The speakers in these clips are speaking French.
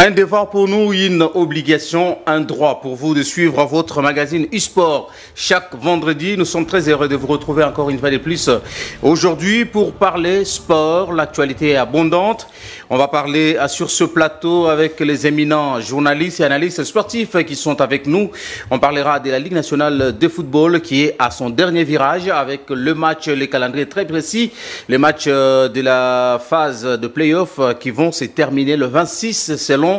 Un devoir pour nous, une obligation, un droit pour vous de suivre votre magazine e-sport chaque vendredi. Nous sommes très heureux de vous retrouver encore une fois de plus aujourd'hui pour parler sport. L'actualité est abondante. On va parler sur ce plateau avec les éminents journalistes et analystes sportifs qui sont avec nous. On parlera de la Ligue nationale de football qui est à son dernier virage avec le match, les calendriers très précis, les matchs de la phase de play-off qui vont se terminer le 26 selon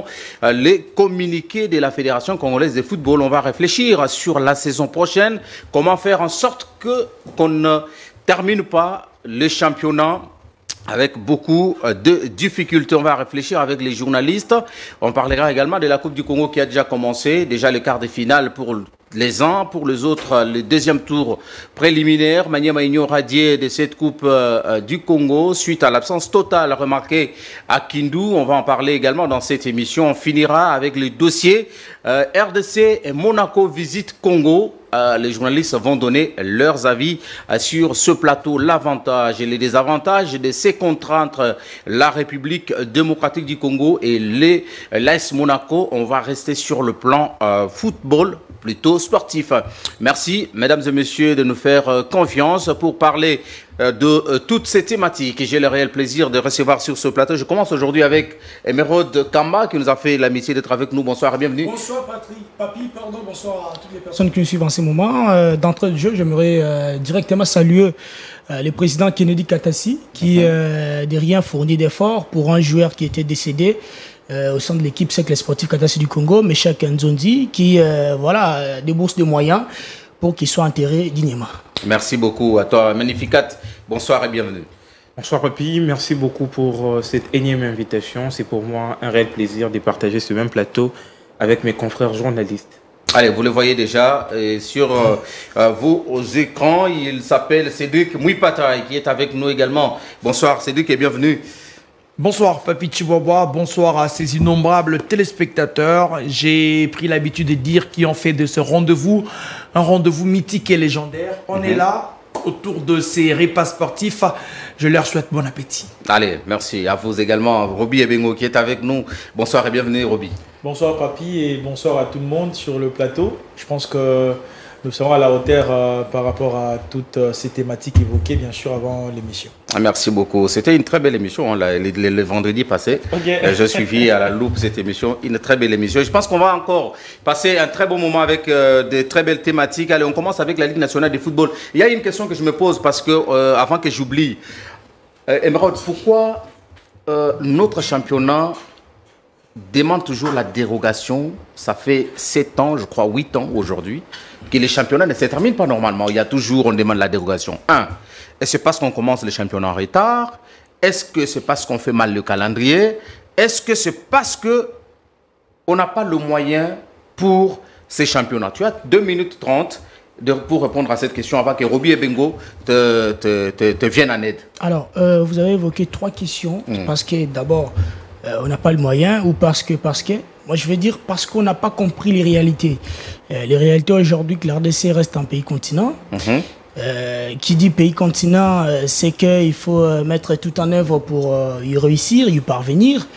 les communiqués de la Fédération congolaise de football. On va réfléchir sur la saison prochaine, comment faire en sorte qu'on ne termine pas le championnat avec beaucoup de difficultés. On va réfléchir avec les journalistes. On parlera également de la Coupe du Congo qui a déjà commencé. Déjà le quart de finale pour les uns, pour les autres, le deuxième tour préliminaire. Maniema Igno radié de cette Coupe du Congo suite à l'absence totale remarquée à Kindu. On va en parler également dans cette émission. On finira avec les dossiers RDC et Monaco visite Congo. Les journalistes vont donner leurs avis sur ce plateau, l'avantage et les désavantages de ces contrats entre la République démocratique du Congo et l'AS Monaco. On va rester sur le plan football, plutôt sportif. Merci, mesdames et messieurs, de nous faire confiance pour parler de toutes ces thématiques. Et j'ai le réel plaisir de recevoir sur ce plateau. Je commence aujourd'hui avec Emeraude Kamba qui nous a fait l'amitié d'être avec nous. Bonsoir et bienvenue. Bonsoir bonsoir à toutes les personnes qui nous suivent en ce moment. D'entrée de jeu, j'aimerais directement saluer le président Kennedy Katassi qui de rien fournit d'efforts pour un joueur qui était décédé au sein de l'équipe Cercle Sportif Katassi du Congo, Meshak Nzondi, qui débourse des moyens pour qu'il soit enterré dignement. Merci beaucoup à toi, Magnificat. Bonsoir et bienvenue. Bonsoir Papi, merci beaucoup pour cette énième invitation. C'est pour moi un réel plaisir de partager ce même plateau avec mes confrères journalistes. Allez, vous le voyez déjà sur vos écrans. Il s'appelle Cédric Mouipata qui est avec nous également. Bonsoir Cédric et bienvenue. Bonsoir Papi Chihuahua, bonsoir à ces innombrables téléspectateurs. J'ai pris l'habitude de dire qu'ils ont fait de ce rendez-vous un rendez-vous mythique et légendaire. On est là autour de ces repas sportifs. Je leur souhaite bon appétit. Allez, merci à vous également. Roby Ebengo qui est avec nous. Bonsoir et bienvenue Roby. Bonsoir Papi et bonsoir à tout le monde sur le plateau. Je pense que nous serons à la hauteur par rapport à toutes ces thématiques évoquées, bien sûr, avant l'émission. Merci beaucoup. C'était une très belle émission, le vendredi passé. Okay. J'ai suivi à la loupe cette émission, une très belle émission. Je pense qu'on va encore passer un très bon moment avec de très belles thématiques. Allez, on commence avec la Ligue nationale de football. Il y a une question que je me pose parce que, avant que j'oublie, Emeraude, pourquoi notre championnat demande toujours la dérogation? Ça fait 7 ans, je crois 8 ans aujourd'hui, que les championnats ne se terminent pas normalement. Il y a toujours, on demande la dérogation. Est-ce que c'est parce qu'on commence les championnats en retard? Est-ce que c'est parce qu'on fait mal le calendrier? Est-ce que c'est parce qu'on n'a pas le moyen pour ces championnats? Tu as 2 minutes 30 pour répondre à cette question avant que Roby Ebengo te vienne en aide. Alors, vous avez évoqué 3 questions. Parce que d'abord, on n'a pas le moyen ou parce que moi je vais dire parce qu'on n'a pas compris les réalités. Les réalités aujourd'hui que l'RDC reste un pays continent. Qui dit pays continent, c'est qu'il faut mettre tout en œuvre pour y réussir, y parvenir.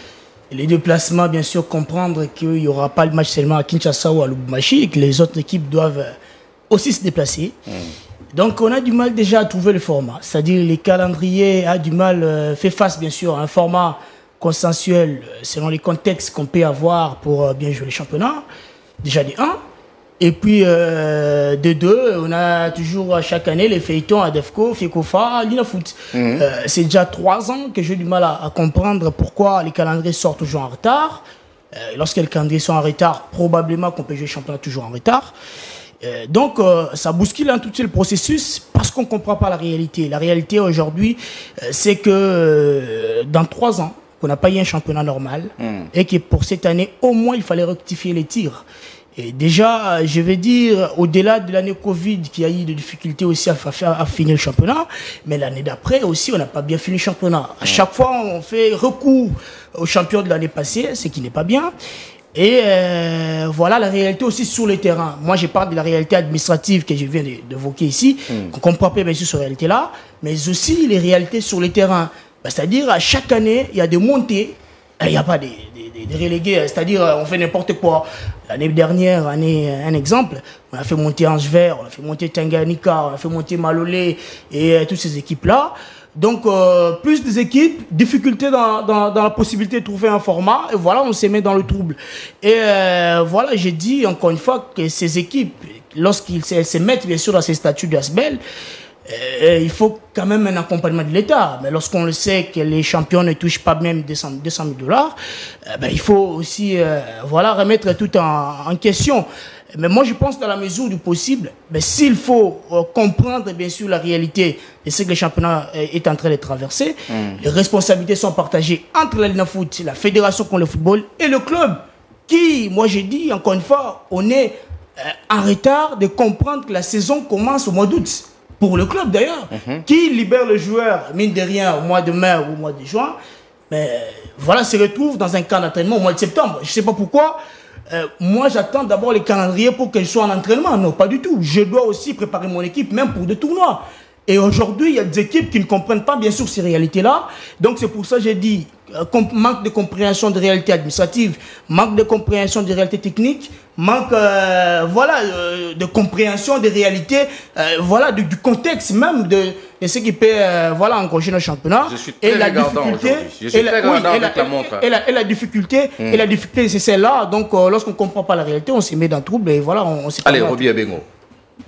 Les déplacements, bien sûr, comprendre qu'il n'y aura pas le match seulement à Kinshasa ou à Lubumbashi et que les autres équipes doivent aussi se déplacer. Donc on a du mal déjà à trouver le format. C'est-à-dire les calendriers a du mal, fait face bien sûr à un format consensuel selon les contextes qu'on peut avoir pour bien jouer les championnats. Déjà de 1. Et puis de 2, on a toujours chaque année les feuilletons à DEFCO, FECOFA, l'INAFOOT. C'est déjà 3 ans que j'ai du mal à comprendre pourquoi les calendriers sortent toujours en retard. Lorsque les calendriers sont en retard, probablement qu'on peut jouer le championnat toujours en retard. Donc ça bouscule tout le processus parce qu'on ne comprend pas la réalité. La réalité aujourd'hui, c'est que dans 3 ans, qu'on n'a pas eu un championnat normal et que pour cette année, au moins, il fallait rectifier les tirs. Et déjà, je vais dire, au-delà de l'année Covid, qui a eu des difficultés aussi à finir le championnat, mais l'année d'après aussi, on n'a pas bien fini le championnat. À chaque fois, on fait recours au champion de l'année passée, ce qui n'est pas bien. Et voilà la réalité aussi sur le terrain. Moi, je parle de la réalité administrative que je viens d'évoquer ici, qu'on comprend pas bien sûr cette réalité-là, mais aussi les réalités sur le terrain. C'est-à-dire, à chaque année, il y a des montées il n'y a pas des relégués, c'est-à-dire on fait n'importe quoi. L'année dernière, un exemple, on a fait monter Angever, on a fait monter Tanganyika, on a fait monter Malolé et toutes ces équipes-là. Donc, plus des équipes, difficulté dans la possibilité de trouver un format, et voilà, on s'est mis dans le trouble. Et voilà, j'ai dit encore une fois que ces équipes, lorsqu'ils se mettent bien sûr dans ces statuts d'ASBEL, il faut quand même un accompagnement de l'État. Mais lorsqu'on le sait que les champions ne touchent pas même 200 000 $, il faut aussi voilà, remettre tout en question. Mais moi, je pense dans la mesure du possible, s'il faut comprendre bien sûr la réalité de ce que le championnat est en train de traverser, les responsabilités sont partagées entre la Ligue Foot, la Fédération contre le football et le club qui, moi j'ai dit encore une fois, on est en retard de comprendre que la saison commence au mois d'août. Pour le club d'ailleurs, qui libère le joueur, mine de rien, au mois de mai ou au mois de juin, mais voilà, se retrouve dans un camp d'entraînement au mois de septembre. Je ne sais pas pourquoi. Moi, j'attends d'abord les calendriers pour que je sois en entraînement. Non, pas du tout. Je dois aussi préparer mon équipe, même pour des tournois. Et aujourd'hui, il y a des équipes qui ne comprennent pas, bien sûr, ces réalités-là. Donc, c'est pour ça que j'ai dit manque de compréhension des réalités administratives, manque de compréhension des réalités techniques, manque de compréhension des réalités, du contexte même de ce qui peut encourager notre championnat. Je suis très regardant aujourd'hui. Je suis très regardant avec la montre. Et la difficulté, c'est celle-là. Donc, lorsqu'on ne comprend pas la réalité, on se met dans le trouble et voilà, on s'est pas. Allez, Roby Abengo.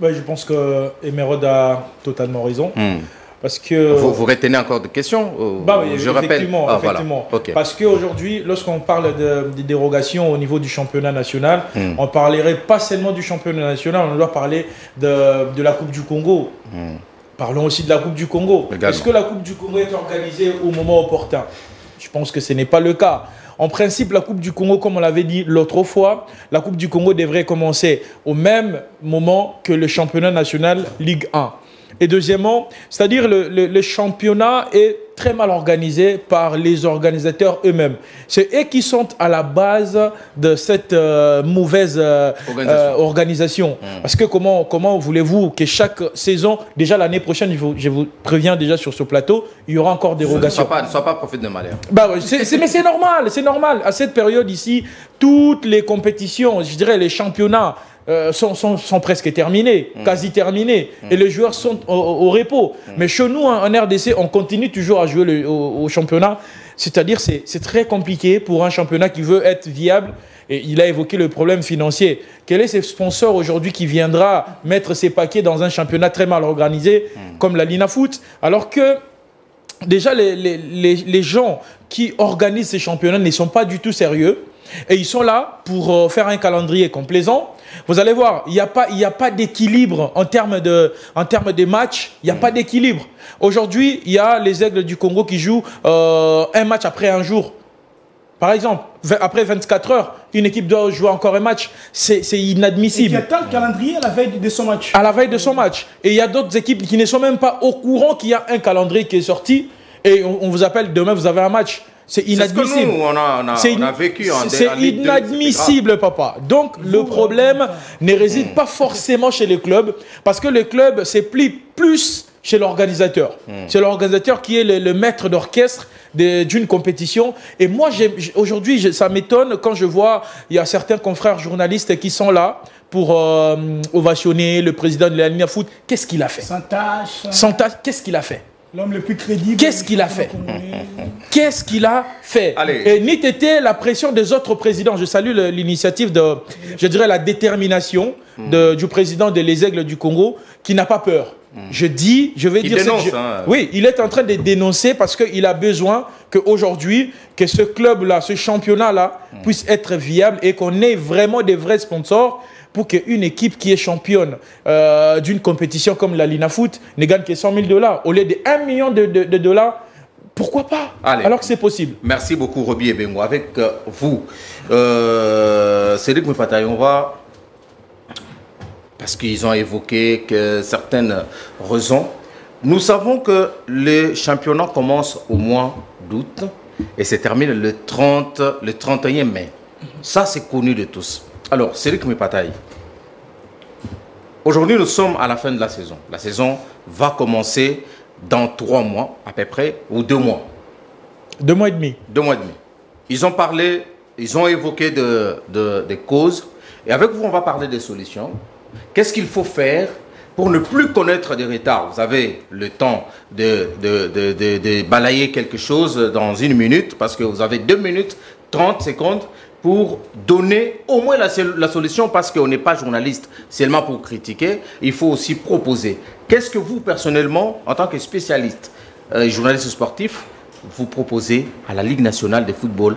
Je pense que Emeraude a totalement raison. Parce que vous retenez encore des questions oui, je rappelle. Effectivement. Okay. Parce qu'aujourd'hui, lorsqu'on parle de dérogations au niveau du championnat national, on ne parlerait pas seulement du championnat national, on doit parler de la Coupe du Congo. Parlons aussi de la Coupe du Congo. Est-ce que la Coupe du Congo est organisée au moment opportun? Je pense que ce n'est pas le cas. En principe, la Coupe du Congo, comme on l'avait dit l'autre fois, la Coupe du Congo devrait commencer au même moment que le championnat national Ligue 1. Et deuxièmement, c'est-à-dire le championnat est très mal organisé par les organisateurs eux-mêmes. C'est eux qui sont à la base de cette mauvaise organisation. Parce que comment voulez-vous que chaque saison, déjà l'année prochaine, je vous préviens déjà sur ce plateau, il y aura encore des dérogations. Ne sois pas prophète de malheur. Mais c'est normal. À cette période ici, toutes les compétitions, je dirais les championnats, sont presque terminés, quasi terminés, et les joueurs sont au repos. Mais chez nous, en RDC, on continue toujours à jouer au championnat. C'est-à-dire c'est très compliqué pour un championnat qui veut être viable. Et il a évoqué le problème financier. Quel est ce sponsor aujourd'hui qui viendra mettre ses paquets dans un championnat très mal organisé comme la Lina Foot, alors que déjà les gens qui organisent ces championnats ne sont pas du tout sérieux. Et ils sont là pour faire un calendrier complaisant. Vous allez voir, il n'y a pas d'équilibre en termes de matchs. Il n'y a pas d'équilibre. Aujourd'hui, il y a les Aigles du Congo qui jouent un match après un jour. Par exemple, après 24 heures, une équipe doit jouer encore un match. C'est inadmissible. Et qui attend le calendrier à la veille de son match. À la veille de son match. Et il y a d'autres équipes qui ne sont même pas au courant qu'il y a un calendrier qui est sorti. Et on vous appelle demain, vous avez un match. C'est inadmissible. C'est ce que nous, on a vécu en C'est inadmissible, papa. Donc, le problème ne réside pas forcément chez les clubs, parce que le club, c'est plus chez l'organisateur. C'est l'organisateur qui est le maître d'orchestre d'une compétition. Et moi, aujourd'hui, ça m'étonne quand je vois, il y a certains confrères journalistes qui sont là pour ovationner le président de la Ligue Foot. Qu'est-ce qu'il a fait? Sans tâche, qu'est-ce qu'il a fait? L'homme le plus crédible. Qu'est-ce qu'il a fait? Qu'est-ce qu'il a fait? Et n'eût été la pression des autres présidents. Je salue l'initiative de, je dirais, la détermination du président des Aigles du Congo, qui n'a pas peur. Oui, il est en train de dénoncer parce qu'il a besoin qu'aujourd'hui, que ce club-là, ce championnat-là, puisse être viable et qu'on ait vraiment des vrais sponsors pour qu'une équipe qui est championne d'une compétition comme la Lina Foot ne gagne que 100 000 $. Au lieu de 1 million de $, pourquoi pas? Alors que c'est possible. Merci beaucoup, Roby Abengo. Avec vous, Cédric Mepataï, on va... Parce qu'ils ont évoqué certaines raisons. Nous savons que le championnat commence au mois d'août et se termine le 31 mai. Ça, c'est connu de tous. Alors, Cédric Mepataï, aujourd'hui, nous sommes à la fin de la saison. La saison va commencer dans 3 mois, à peu près, ou 2 mois. 2 mois et demi. 2 mois et demi. Ils ont parlé, ils ont évoqué des causes. Et avec vous, on va parler des solutions. Qu'est-ce qu'il faut faire pour ne plus connaître des retards? Vous avez le temps de balayer quelque chose dans 1 minute, parce que vous avez 2 minutes, 30 secondes pour donner au moins la solution, parce qu'on n'est pas journaliste seulement pour critiquer, il faut aussi proposer. Qu'est-ce que vous, personnellement, en tant que spécialiste, journaliste sportif, vous proposez à la Ligue nationale de football,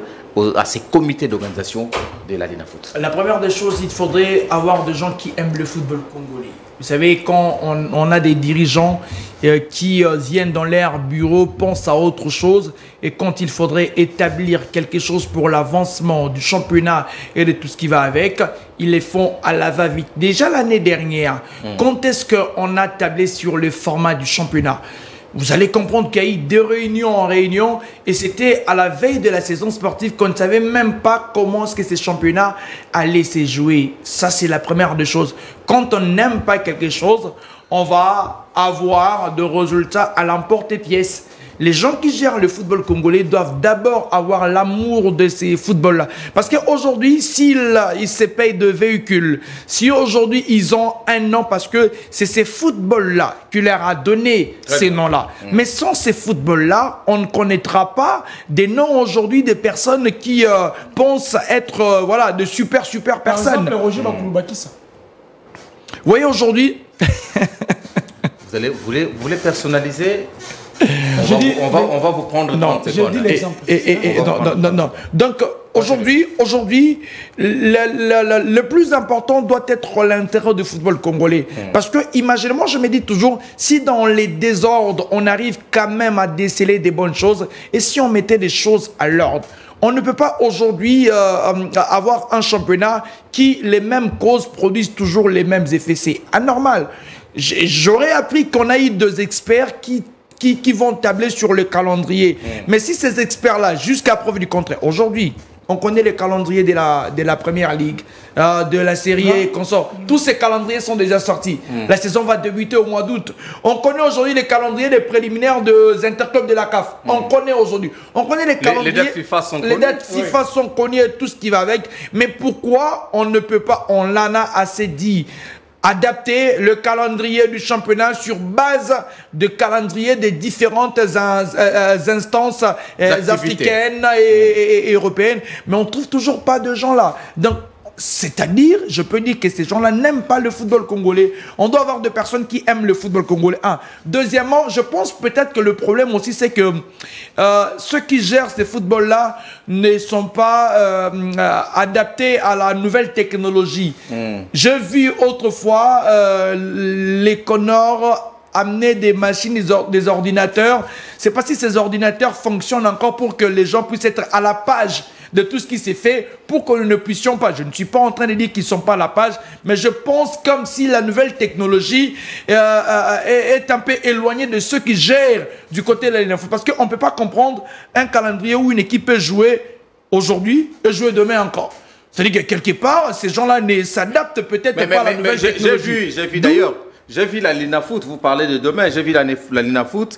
à ces comités d'organisation de la Linafoot? La première des choses, il faudrait avoir des gens qui aiment le football congolais. Vous savez, quand on a des dirigeants qui viennent dans leur bureau, pensent à autre chose, et quand il faudrait établir quelque chose pour l'avancement du championnat et de tout ce qui va avec, ils les font à la va-vite. Déjà l'année dernière, quand est-ce qu'on a tablé sur le format du championnat? Vous allez comprendre qu'il y a eu de réunion en réunion, et c'était à la veille de la saison sportive qu'on ne savait même pas comment est-ce que ces championnats allaient se jouer. Ça, c'est la première des choses. Quand on n'aime pas quelque chose, on va avoir de résultats à l'emporte-pièce. Les gens qui gèrent le football congolais doivent d'abord avoir l'amour de ces footballs-là. Parce qu'aujourd'hui, s'ils se payent de véhicules, si aujourd'hui ils ont un nom, parce que c'est ces footballs-là qui leur a donné ces noms-là. Mais sans ces footballs-là, on ne connaîtra pas des noms aujourd'hui de personnes qui pensent être voilà, de super personnes. Par exemple, Roger Bakoulou ça. Vous voyez aujourd'hui... vous voulez personnaliser? On va vous prendre 30 secondes. J'ai dit l'exemple. Non. Donc, aujourd'hui, le plus important doit être l'intérêt du football congolais. Parce que, imaginez-moi, je me dis toujours, si dans les désordres, on arrive quand même à déceler des bonnes choses, et si on mettait des choses à l'ordre, on ne peut pas aujourd'hui avoir un championnat qui, les mêmes causes, produisent toujours les mêmes effets. C'est anormal. J'aurais appris qu'on a eu 2 experts qui vont tabler sur le calendrier. Mais si ces experts-là, jusqu'à preuve du contraire, aujourd'hui, on connaît le calendrier de la Première Ligue, de la Série A et consorts. Tous ces calendriers sont déjà sortis. La saison va débuter au mois d'août. On connaît aujourd'hui les calendriers des préliminaires des interclubs de la CAF. On connaît aujourd'hui. On connaît les calendriers. Les dates FIFA sont connues. Les dates FIFA sont connues et tout ce qui va avec. Mais pourquoi on ne peut pas, on l'en a assez dit, adapter le calendrier du championnat sur base de calendrier des différentes instances africaines et européennes. Mais on ne trouve toujours pas de gens là. Donc, c'est-à-dire, je peux dire que ces gens-là n'aiment pas le football congolais. On doit avoir des personnes qui aiment le football congolais. Deuxièmement, je pense peut-être que le problème aussi, c'est que ceux qui gèrent ces footballs-là ne sont pas adaptés à la nouvelle technologie. J'ai vu autrefois les Comores amener des machines, des ordinateurs. C'est pas si ces ordinateurs fonctionnent encore pour que les gens puissent être à la page de tout ce qui s'est fait, pour que nous ne puissions pas. Je ne suis pas en train de dire qu'ils ne sont pas à la page, mais je pense comme si la nouvelle technologie est un peu éloignée de ceux qui gèrent du côté de la Linafoot. Parce qu'on ne peut pas comprendre un calendrier où une équipe peut jouer aujourd'hui et jouer demain encore. C'est-à-dire que quelque part, ces gens-là ne s'adaptent peut-être pas à la nouvelle technologie. J'ai vu d'ailleurs, j'ai vu la Linafoot, vous parlez de demain, j'ai vu la Linafoot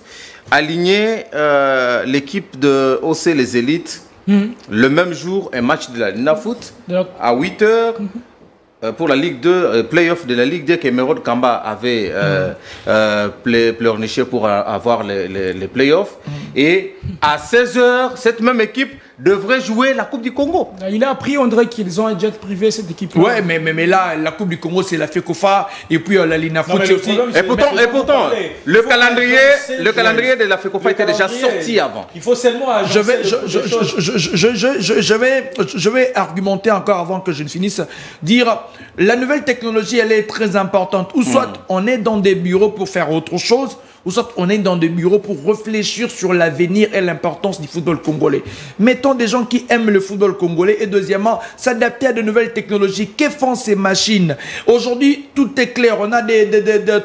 aligner l'équipe de OC les élites. Le même jour, un match de la Linafoot à 8h pour la Ligue 2, play-off de la Ligue 2 que Merod Kamba avait pleurniché pour avoir les play-offs. Et à 16h, cette même équipe devrait jouer la Coupe du Congo. Il a appris, on dirait qu'ils ont un jet privé, cette équipe-là. Ouais, mais là, la Coupe du Congo, c'est la FECOFA, et puis la Linafoot, c'est aussi... Et pourtant, le calendrier de la FECOFA était déjà sorti avant. Il faut seulement agencer je vais argumenter encore avant que je ne finisse, dire, la nouvelle technologie, elle est très importante. Ou soit on est dans des bureaux pour faire autre chose, ou soit on est dans des bureaux pour réfléchir sur l'avenir et l'importance du football congolais. Mettons des gens qui aiment le football congolais, et deuxièmement, s'adapter à de nouvelles technologies. Que font ces machines? Aujourd'hui, tout est clair. On a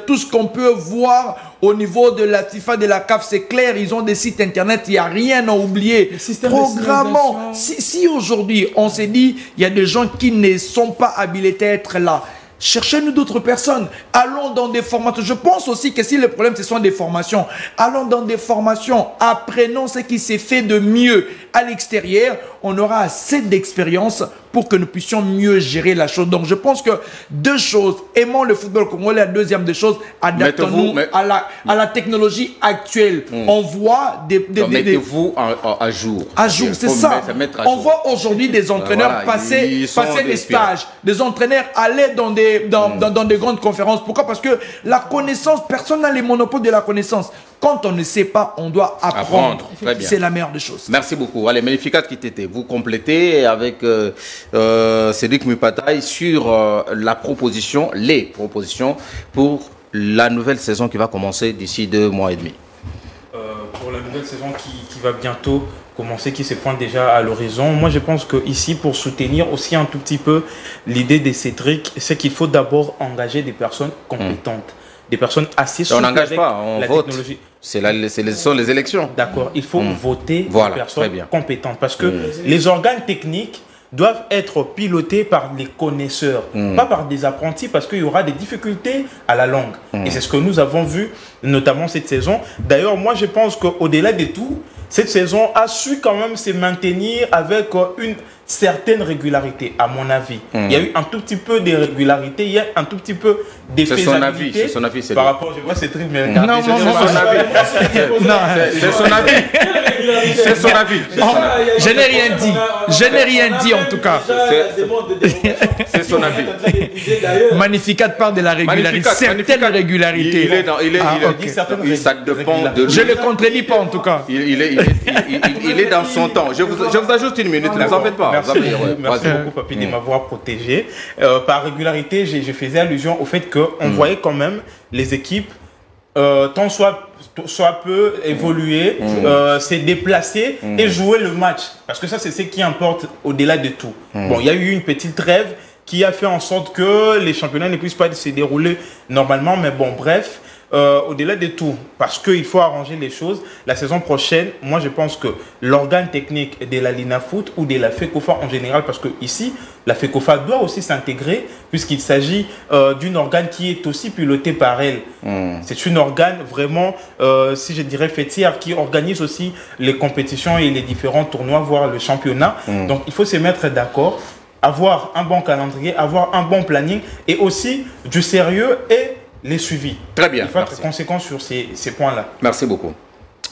tout ce qu'on peut voir au niveau de la FIFA, de la CAF, c'est clair. Ils ont des sites internet, il n'y a rien à oublier. Programmons. Si aujourd'hui, on s'est dit, il y a des gens qui ne sont pas habilités à être là, cherchez-nous d'autres personnes. Allons dans des formations. Je pense aussi que si le problème, ce sont des formations, allons dans des formations, apprenons ce qui s'est fait de mieux à l'extérieur. On aura assez d'expérience pour que nous puissions mieux gérer la chose. Donc, je pense que deux choses. Aimons le football congolais. La deuxième des choses, adaptons-nous à la technologie actuelle. On voit mettez-vous à jour. À jour, c'est ça. On voit aujourd'hui des entraîneurs passer des stages, des entraîneurs aller dans des grandes conférences. Pourquoi? Parce que la connaissance, personne n'a les monopoles de la connaissance. Quand on ne sait pas, on doit apprendre. C'est la meilleure des choses. Merci beaucoup. Allez, Magnificat qui t'était. Vous complétez avec Cédric Mupataï sur les propositions pour la nouvelle saison qui va commencer d'ici 2 mois et demi. Pour la nouvelle saison qui va bientôt commencer, qui se pointe déjà à l'horizon, moi je pense que ici, pour soutenir aussi un tout petit peu l'idée de Cédric, c'est qu'il faut d'abord engager des personnes compétentes. Des personnes assez souples. On n'engage pas, on vote. Technologie. Ce sont les élections. D'accord, il faut voter des personnes compétentes parce que les organes techniques doivent être pilotés par les connaisseurs, pas par des apprentis, parce qu'il y aura des difficultés à la langue. Et c'est ce que nous avons vu, notamment cette saison. D'ailleurs, moi je pense qu'au-delà de tout, cette saison a su quand même se maintenir avec une certaine régularité, à mon avis. Il y a eu un tout petit peu d'irrégularité, il y a un tout petit peu d'effectivité. C'est son avis, c'est par rapport, je vois, c'est très bien. Non, c'est son avis. C'est son avis. C'est son avis. Je n'ai rien dit. Je n'ai rien dit en tout cas. C'est son avis. Magnificat parle de la régularité. Certaines régularités. Ça dépend de lui. Je ne le contredis pas en tout cas. Il est dans son temps. Je vous ajoute une minute, ne vous en faites pas. Merci beaucoup, Papi, de m'avoir protégé. Par régularité, je faisais allusion au fait qu'on voyait quand même les équipes, tant soit peu évoluer, se déplacer et jouer le match. Parce que ça, c'est ce qui importe au-delà de tout. Bon, il y a eu une petite trêve qui a fait en sorte que les championnats ne puissent pas se dérouler normalement. Mais bon, bref. Au-delà de tout, parce qu'il faut arranger les choses, la saison prochaine, moi je pense que l'organe technique de la Linafoot ou de la FECOFA en général, parce que ici, la FECOFA doit aussi s'intégrer, puisqu'il s'agit d'une organe qui est aussi pilotée par elle. C'est une organe vraiment, si je dirais fêtière, qui organise aussi les compétitions et les différents tournois, voire le championnat. Donc il faut se mettre d'accord, avoir un bon calendrier, avoir un bon planning et aussi du sérieux et les suivis. Très bien. Il faut être conséquent sur ces points-là. Merci beaucoup.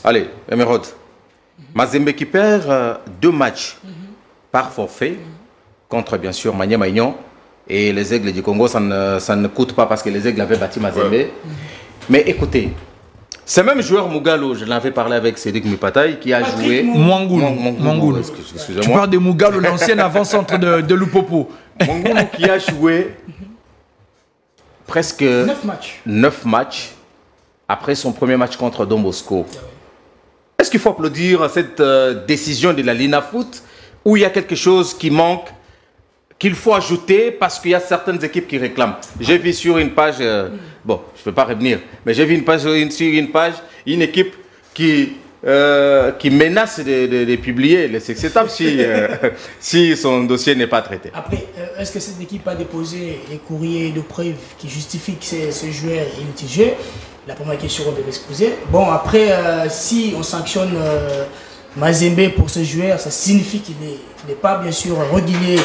Allez, Emeraude. Mazembe qui perd 2 matchs par forfait contre, bien sûr, Maniema Union et les Aigles du Congo. Ça ne coûte pas parce que les Aigles avaient battu Mazembe. Mais écoutez, ce même joueur Mugalo, je l'avais parlé avec Cédric Mupataï, qui a joué... Mangoulou. Tu parles de Mugalo, l'ancien avant-centre de Lupopo. Mangoulou qui a joué... presque 9 matchs après son premier match contre Don Bosco. Est-ce qu'il faut applaudir cette décision de la Linafoot ou il y a quelque chose qui manque, qu'il faut ajouter parce qu'il y a certaines équipes qui réclament? J'ai vu sur une page, bon, je ne peux pas revenir, mais j'ai vu sur une page, une équipe qui menace de publier les étapes si son dossier n'est pas traité. Après, est-ce que cette équipe a déposé les courriers de preuve qui justifient que ce joueur est litigé? La première question qu'on devait se poser. Bon, après, si on sanctionne Mazembe pour ce joueur, ça signifie qu'il n'est pas bien sûr régulier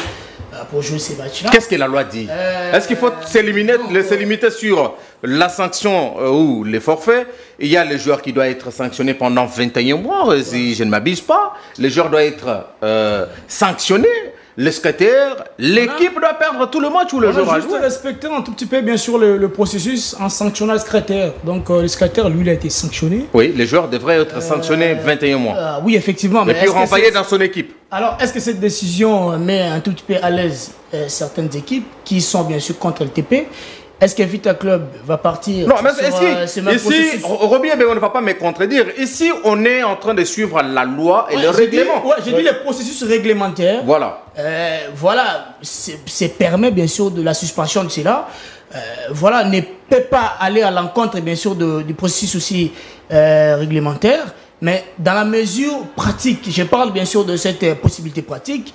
pour jouer ces matchs-là. Qu'est-ce que la loi dit? Est-ce qu'il faut se limiter sur la sanction ou les forfaits? Il y a le joueur qui doit être sanctionné pendant 21 mois, si je ne m'abuse pas. Le joueur doit être sanctionné. Le secrétaire, l'équipe doit perdre tout le match ou le joueur a joué. On a juste respecté un tout petit peu, bien sûr, le processus en sanctionnant le secrétaire. Donc, le secrétaire, lui, il a été sanctionné. Oui, les joueurs devraient être sanctionnés 21 mois. Oui, effectivement. Et puis renvoyés dans son équipe. Alors, est-ce que cette décision met un tout petit peu à l'aise certaines équipes qui sont, bien sûr, contre le TP? Est-ce que Vita Club va partir? Non, mais ici, Roby, on ne va pas me contredire. Ici, on est en train de suivre la loi et le règlement. J'ai dit le processus réglementaire. Voilà. Voilà, c'est permet bien sûr de la suspension de cela. Voilà, ne peut pas aller à l'encontre bien sûr du processus aussi réglementaire. Mais dans la mesure pratique, je parle bien sûr de cette possibilité pratique,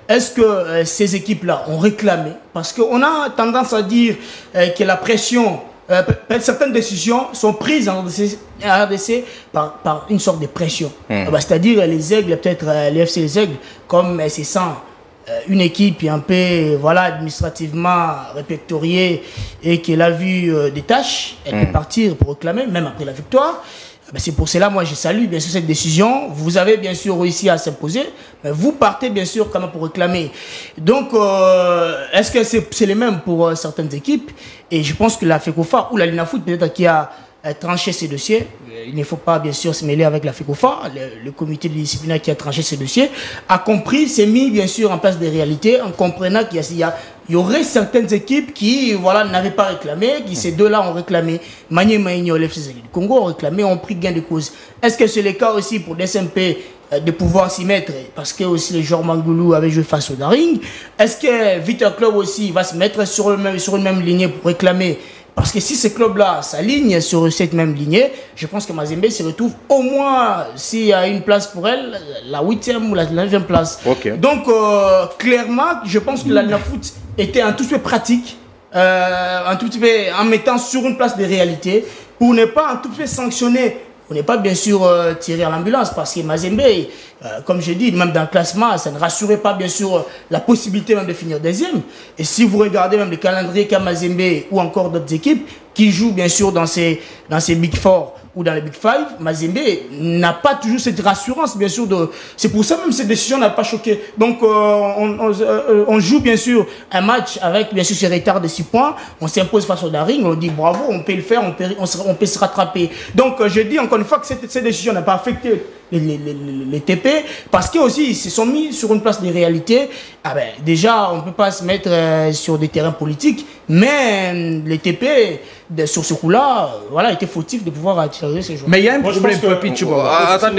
est-ce que ces équipes-là ont réclamé? Parce qu'on a tendance à dire que la pression, certaines décisions sont prises en RDC par une sorte de pression. C'est-à-dire les Aigles, peut-être les FC les Aigles, comme c'est ça. Une équipe un peu administrativement répertoriée et qu'elle a vu des tâches, elle peut partir pour réclamer, même après la victoire. C'est pour cela, moi, je salue bien sûr cette décision. Vous avez bien sûr réussi à s'imposer, mais vous partez bien sûr quand même pour réclamer. Donc, est-ce que c'est les mêmes pour certaines équipes? Et je pense que la FECOFA ou la Linafoot, peut-être qui a tranché ces dossiers, il ne faut pas bien sûr se mêler avec la FECOFA, le comité de discipline qui a tranché ces dossiers, a compris, s'est mis bien sûr en place des réalités, en comprenant qu'il y aurait certaines équipes qui n'avaient pas réclamé, qui ces deux-là ont réclamé. Manier Maïnio, le FCZ du Congo ont réclamé, ont pris gain de cause. Est-ce que c'est le cas aussi pour DSMP de pouvoir s'y mettre? Parce que aussi les joueurs Mangoulou avaient joué face au Daring. Est-ce que Vita Club aussi va se mettre sur une même lignée pour réclamer? Parce que si ces clubs-là s'alignent sur cette même lignée, je pense que Mazembe se retrouve au moins, s'il y a une place pour elle, la 8e ou la 9e place. Donc, clairement, je pense que la Linafoot était un tout petit peu pratique, un tout petit peu en mettant sur une place de réalité, pour ne pas un tout petit peu sanctionner. On n'est pas bien sûr tiré à l'ambulance parce que Mazembe, comme je dis, même dans le classement, ça ne rassurait pas bien sûr la possibilité même de finir deuxième. Et si vous regardez même le calendrier qu'a Mazembe ou encore d'autres équipes qui jouent bien sûr dans ces Big Four ou dans les Big Five, Mazembe n'a pas toujours cette rassurance bien sûr. C'est pour ça même cette décision n'a pas choqué. Donc on joue bien sûr un match avec bien sûr ce retard de 6 points. On s'impose face au Daring, on dit bravo, on peut le faire, on peut se rattraper. Donc je dis encore une fois que cette décision n'a pas affecté les TP parce qu'ils aussi ils se sont mis sur une place de réalité. Déjà on ne peut pas se mettre sur des terrains politiques, mais les TP sur ce coup-là étaient fautifs de pouvoir attirer ces joueurs. Mais il y a un problème,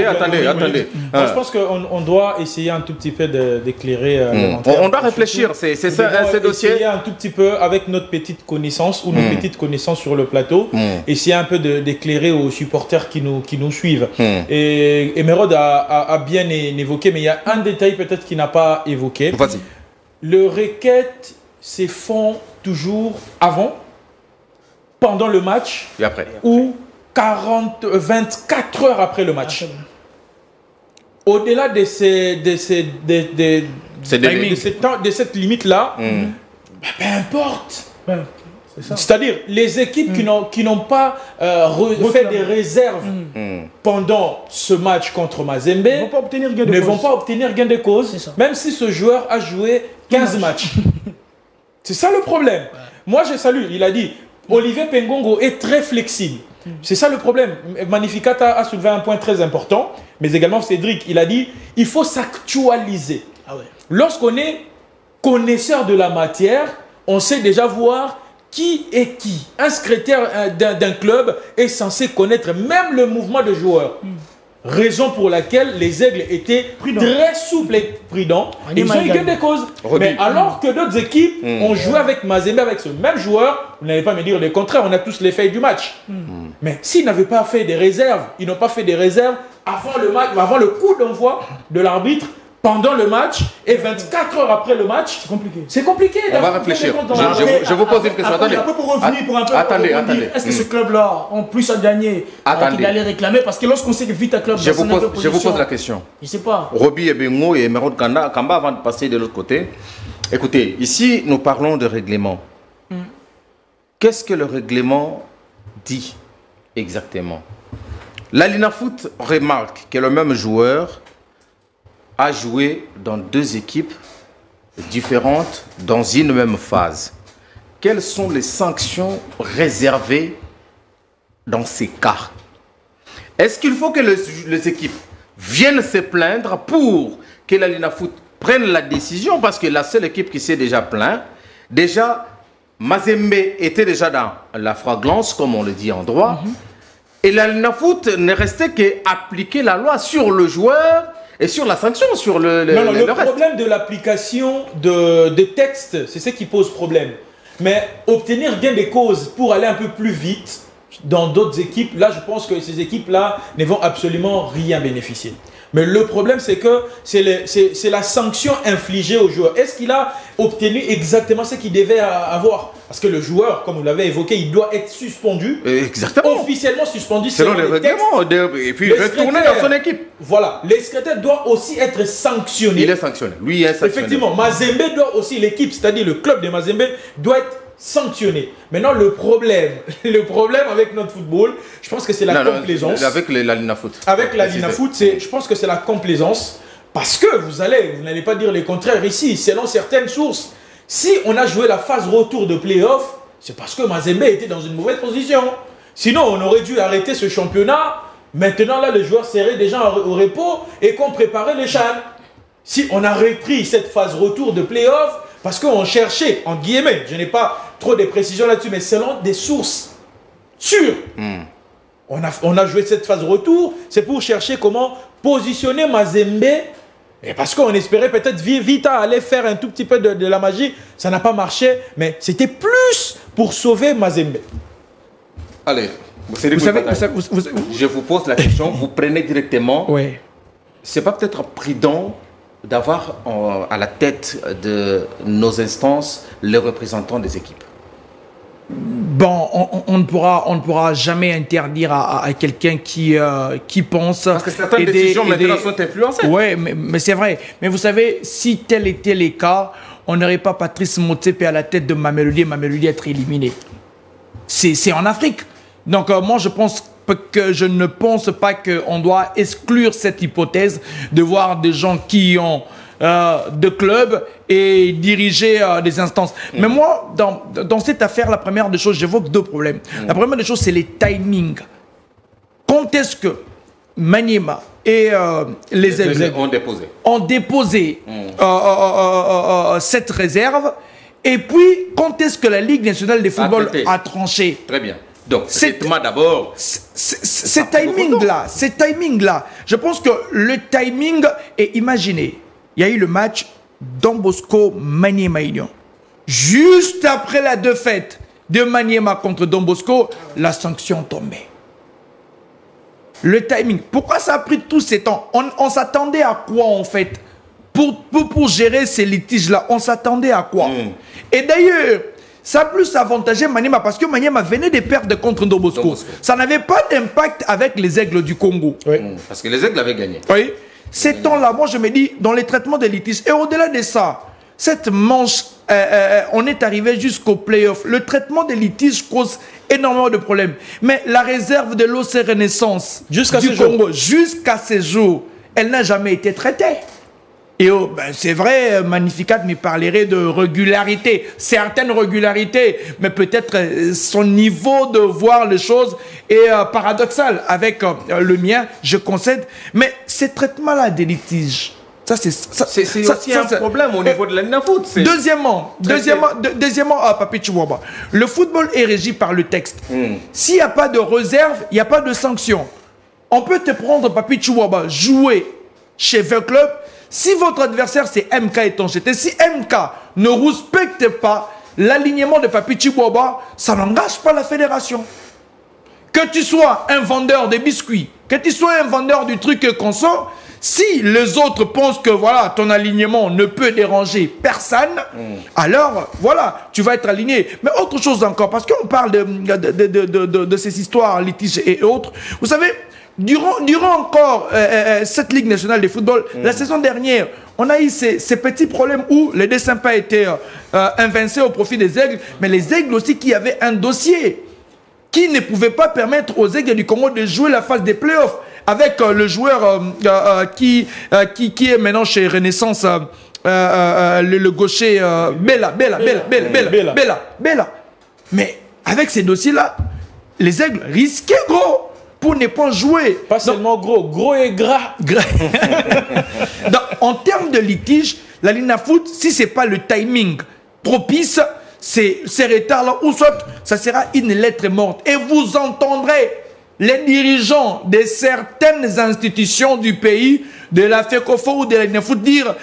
attendez. Moi, je pense qu'on doit essayer un tout petit peu d'éclairer. On doit réfléchir, c'est ça, ce dossier. Essayer un tout petit peu avec notre petite connaissance ou nos petites connaissances sur le plateau, essayer un peu d'éclairer aux supporters qui nous suivent. Et Emeraude a bien évoqué, mais il y a un détail peut-être qu'il n'a pas évoqué. Vas-y. Le requête se font toujours avant, pendant le match et après. Ou 24 heures après le match. Au-delà de cette limite-là, peu importe. C'est-à-dire, les équipes qui n'ont pas fait des réserves pendant ce match contre Mazembe ne vont pas obtenir gain de cause, même si ce joueur a joué 15 matchs. C'est ça le problème. Moi, je salue, il a dit, Olivier Pengongo est très flexible. C'est ça le problème. Magnificata a soulevé un point très important, mais également Cédric, il a dit, il faut s'actualiser. Lorsqu'on est connaisseur de la matière, on sait déjà voir qui est qui. Un secrétaire d'un club est censé connaître même le mouvement de joueurs. Raison pour laquelle les Aigles étaient très souples et prudents. Ils ont eu gain de cause. Mais alors que d'autres équipes ont joué avec Mazembe, avec ce même joueur, vous n'allez pas me dire le contraire, on a tous les faits du match. Mais s'ils n'avaient pas fait des réserves, ils n'ont pas fait des réserves avant le match, avant le coup d'envoi de l'arbitre, pendant le match et 24 heures après le match, c'est compliqué. C'est compliqué. On va réfléchir. Je vous pose une question. Attendez. Pour revenir pour un peu. Attendez. Est-ce que ce club-là ont plus à gagner qu'il allait réclamer? Parce que lorsqu'on sait que Vita Club... Je vous pose la question. Je ne sais pas. Roby Ebengo et Emeraude Kamba, avant de passer de l'autre côté. Écoutez, ici, nous parlons de règlement. Qu'est-ce que le règlement dit exactement? La Linafoot remarque que le même joueur a joué dans deux équipes différentes dans une même phase. Quelles sont les sanctions réservées dans ces cas? Est-ce qu'il faut que les équipes viennent se plaindre pour que la Linafoot prenne la décision? Parce que la seule équipe qui s'est déjà plaint, déjà, Mazembe était déjà dans la flagrance, comme on le dit en droit, et la Linafoot ne restait qu'appliquer la loi sur le joueur et sur la sanction, sur le problème de l'application des textes, c'est ce qui pose problème. Mais obtenir gain de cause pour aller un peu plus vite, dans d'autres équipes, là, je pense que ces équipes-là ne vont absolument rien bénéficier. Mais le problème, c'est que c'est la sanction infligée au joueur. Est-ce qu'il a obtenu exactement ce qu'il devait avoir? Parce que le joueur, comme vous l'avez évoqué, il doit être suspendu. Exactement. Officiellement suspendu selon les règlements. Et puis retourner dans son équipe. Voilà. Le secrétaire doit aussi être sanctionné. Il est sanctionné. Lui, il est sanctionné. Effectivement. Mazembe doit aussi, l'équipe, c'est-à-dire le club de Mazembe, doit être sanctionné. Maintenant, le problème avec notre football, je pense que c'est la complaisance. Avec la Linafoot. Avec la Linafoot, je pense que c'est la complaisance. Parce que vous n'allez pas dire le contraire ici. Selon certaines sources, si on a joué la phase retour de play-off, c'est parce que Mazembe était dans une mauvaise position. Sinon, on aurait dû arrêter ce championnat. Maintenant, là, les joueurs seraient déjà au repos et qu'on préparait les CHAN. Si on a repris cette phase retour de play-off, parce qu'on cherchait, en guillemets, je n'ai pas trop de précisions là-dessus, mais selon des sources sûres, on a joué cette phase retour, c'est pour chercher comment positionner Mazembe, et parce qu'on espérait peut-être Vita allait faire un tout petit peu de la magie, ça n'a pas marché, mais c'était plus pour sauver Mazembe. Allez, je vous pose la question, vous prenez directement. Oui. C'est pas peut-être prudent d'avoir à la tête de nos instances les représentants des équipes? Bon, on ne pourra jamais interdire à quelqu'un qui pense... Parce que certaines décisions maintenant sont influencées. Oui, mais c'est vrai. Mais vous savez, si tel était le cas, on n'aurait pas Patrice Motsepe à la tête de Mamelodi et Mamelodi être éliminé. C'est en Afrique. Donc moi, je ne pense pas qu'on doit exclure cette hypothèse de voir des gens qui ont de clubs et diriger des instances. Mais moi, dans cette affaire, la première des choses, j'évoque deux problèmes. La première des choses, c'est les timings. Quand est-ce que Maniema et les Aigles ont déposé cette réserve, et puis quand est-ce que la Ligue nationale de football a tranché? Très bien. Donc, c'est d'abord. Ce timing-là, je pense que le timing est imaginé. Il y a eu le match Don Bosco Maniema Union. Juste après la défaite de Maniema contre Don Bosco, la sanction tombait. Le timing. Pourquoi ça a pris tout ce temps? On s'attendait à quoi en fait pour gérer ces litiges-là? On s'attendait à quoi? Et d'ailleurs, ça a plus avantagé Maniema parce que Maniema venait de perdre contre Don Bosco. Ça n'avait pas d'impact avec les Aigles du Congo. Oui. Parce que les Aigles avaient gagné. Oui. Ces temps-là, moi je me dis, dans les traitements des litiges, et au-delà de ça, cette manche, on est arrivé jusqu'au play-off. Le traitement des litiges cause énormément de problèmes. Mais la réserve de l'OC Renaissance du Congo, jusqu'à ce jour, elle n'a jamais été traitée. Et c'est vrai, Magnificat me parlerait de régularité, certaines régularités, mais peut-être son niveau de voir les choses est paradoxal. Avec le mien, je concède, mais ces traitements-là des litiges, c'est aussi un problème au niveau de la Linafoot. Deuxièmement, Papi Chihuahua, le football est régi par le texte. S'il n'y a pas de réserve, il n'y a pas de sanction. On peut te prendre, Papi Chihuahua, jouer chez 20 clubs. Si votre adversaire c'est MK et Tonchete, si MK ne respecte pas l'alignement de Papi Chihuahua, ça n'engage pas la fédération. Que tu sois un vendeur de biscuits, que tu sois un vendeur du truc qu'on sort, si les autres pensent que voilà, ton alignement ne peut déranger personne, alors voilà, tu vas être aligné. Mais autre chose encore, parce qu'on parle de ces histoires, litiges et autres, vous savez, durant encore cette Ligue nationale de football, la saison dernière, on a eu ces petits problèmes où les dessins n'ont pas été invincés au profit des Aigles, mais les Aigles aussi qui avaient un dossier qui ne pouvait pas permettre aux Aigles du Congo de jouer la phase des playoffs avec le joueur qui est maintenant chez Renaissance, le gaucher Bella. Mais avec ces dossiers-là, les Aigles risquaient gros pour ne pas jouer. Pas seulement gros et gras. Donc, en termes de litige, la Linafoot, si ce n'est pas le timing propice, ces retards-là, ou soit ça sera une lettre morte. Et vous entendrez les dirigeants de certaines institutions du pays, de la FECOFA ou de la NEFOOT, dire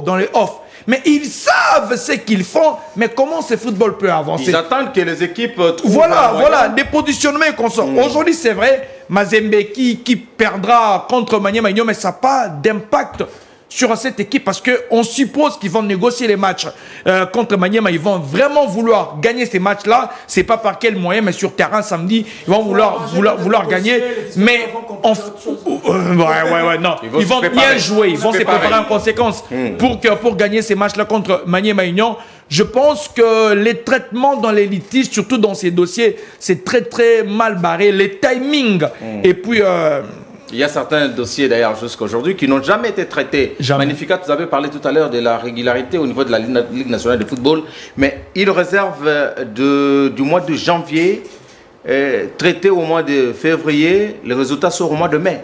dans les off. Mais ils savent ce qu'ils font, mais comment ce football peut avancer? Ils attendent que les équipes trouvent voilà, des positionnements constants. Aujourd'hui, c'est vrai, Mazembe qui perdra contre Maniema Union, mais ça n'a pas d'impact sur cette équipe parce qu'on suppose qu'ils vont négocier les matchs contre Maniema. Ils vont vraiment vouloir gagner ces matchs-là. C'est pas par quel moyen, mais sur terrain samedi, ils vont vouloir gagner. Mais non. Ils vont bien jouer. Ils vont se préparer en conséquence pour gagner ces matchs-là contre Maniema Union. Je pense que les traitements dans les litiges, surtout dans ces dossiers, c'est très très mal barré. Les timings et puis. Il y a certains dossiers d'ailleurs jusqu'à aujourd'hui qui n'ont jamais été traités. Magnificat, vous avez parlé tout à l'heure de la régularité au niveau de la Ligue nationale de football, mais il réserve du mois de janvier, traité au mois de février, les résultats sont au mois de mai.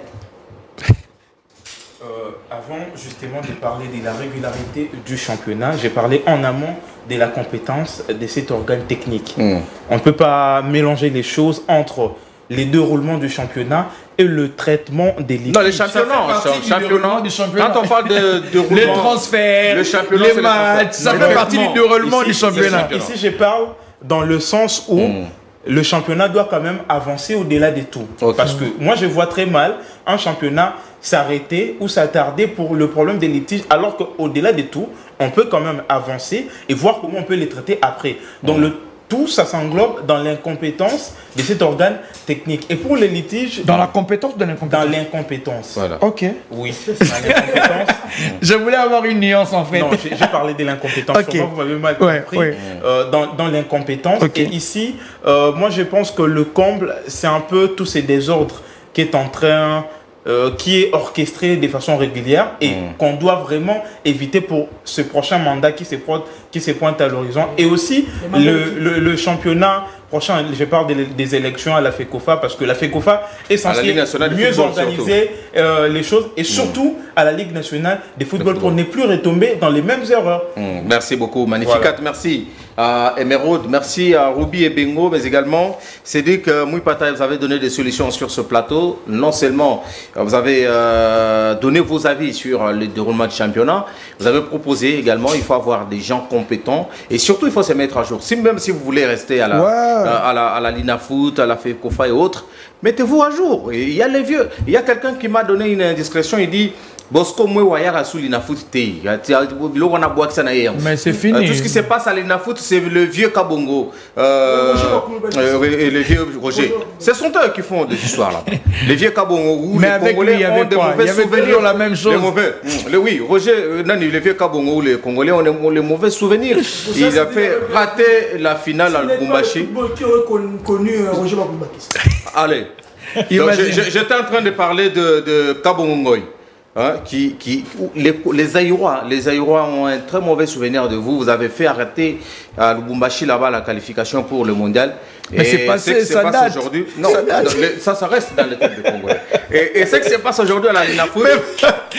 Avant justement de parler de la régularité du championnat, j'ai parlé en amont de la compétence de cet organe technique. On ne peut pas mélanger les choses entre les deux roulements du championnat et le traitement des litiges. Non, les championnats. Quand on parle de roulement, les transferts, les matchs, ça fait partie du déroulement du championnat. Ici, je parle dans le sens où le championnat doit quand même avancer au-delà de tout. Parce que moi, je vois très mal un championnat s'arrêter ou s'attarder pour le problème des litiges, alors qu'au-delà de tout, on peut quand même avancer et voir comment on peut les traiter après. Donc, tout ça s'englobe dans l'incompétence de cet organe technique. Et pour les litiges... Dans la compétence de l'incompétence? Dans l'incompétence. Voilà. Ok. Oui, dans l'incompétence. Je voulais avoir une nuance en fait. Non, j'ai parlé de l'incompétence. Okay. Vous m'avez mal compris. Dans l'incompétence. Okay. Et ici, moi je pense que le comble, c'est un peu tous ces désordres qui est en train... qui est orchestré de façon régulière et qu'on doit vraiment éviter pour ce prochain mandat qui se pointe à l'horizon. Et aussi le championnat prochain, je parle des élections à la FECOFA parce que la FECOFA est censée mieux organiser les choses et surtout à la Ligue nationale de football pour ne plus retomber dans les mêmes erreurs. Merci beaucoup, Magnificat, voilà. Merci à Emeraude, merci à Ruby et Bengo, mais également Cédric Mouipata, vous avez donné des solutions sur ce plateau. Non seulement vous avez donné vos avis sur le déroulement du championnat, vous avez proposé également, il faut avoir des gens compétents et surtout il faut se mettre à jour. Même si vous voulez rester à la Linafoot, à la FECOFA et autres, mettez-vous à jour. Il y a les vieux. Il y a quelqu'un qui m'a donné une indiscrétion, il dit Bosco mais c'est fini. Tout ce qui se passe à l'Inafoot, c'est le vieux Kabongo et le vieux Roger. Ce sont eux qui font des histoires là. Les vieux Kabongo, mais les Congolais ont des mauvais souvenirs. La même chose. Oui, Roger, les vieux Kabongo, les Congolais ont les mauvais souvenirs. Il a fait rater la finale à Lubumbashi. Allez. J'étais en train de parler de Kabongo. Hein, les Aïrois ont un très mauvais souvenir de vous. Vous avez fait arrêter à Lubumbashi là-bas la qualification pour le mondial. Mais c'est passé, ça date. Aujourd'hui. Non, ça reste dans les têtes des Congolais. Et ce qui se passe aujourd'hui à la Linafoot,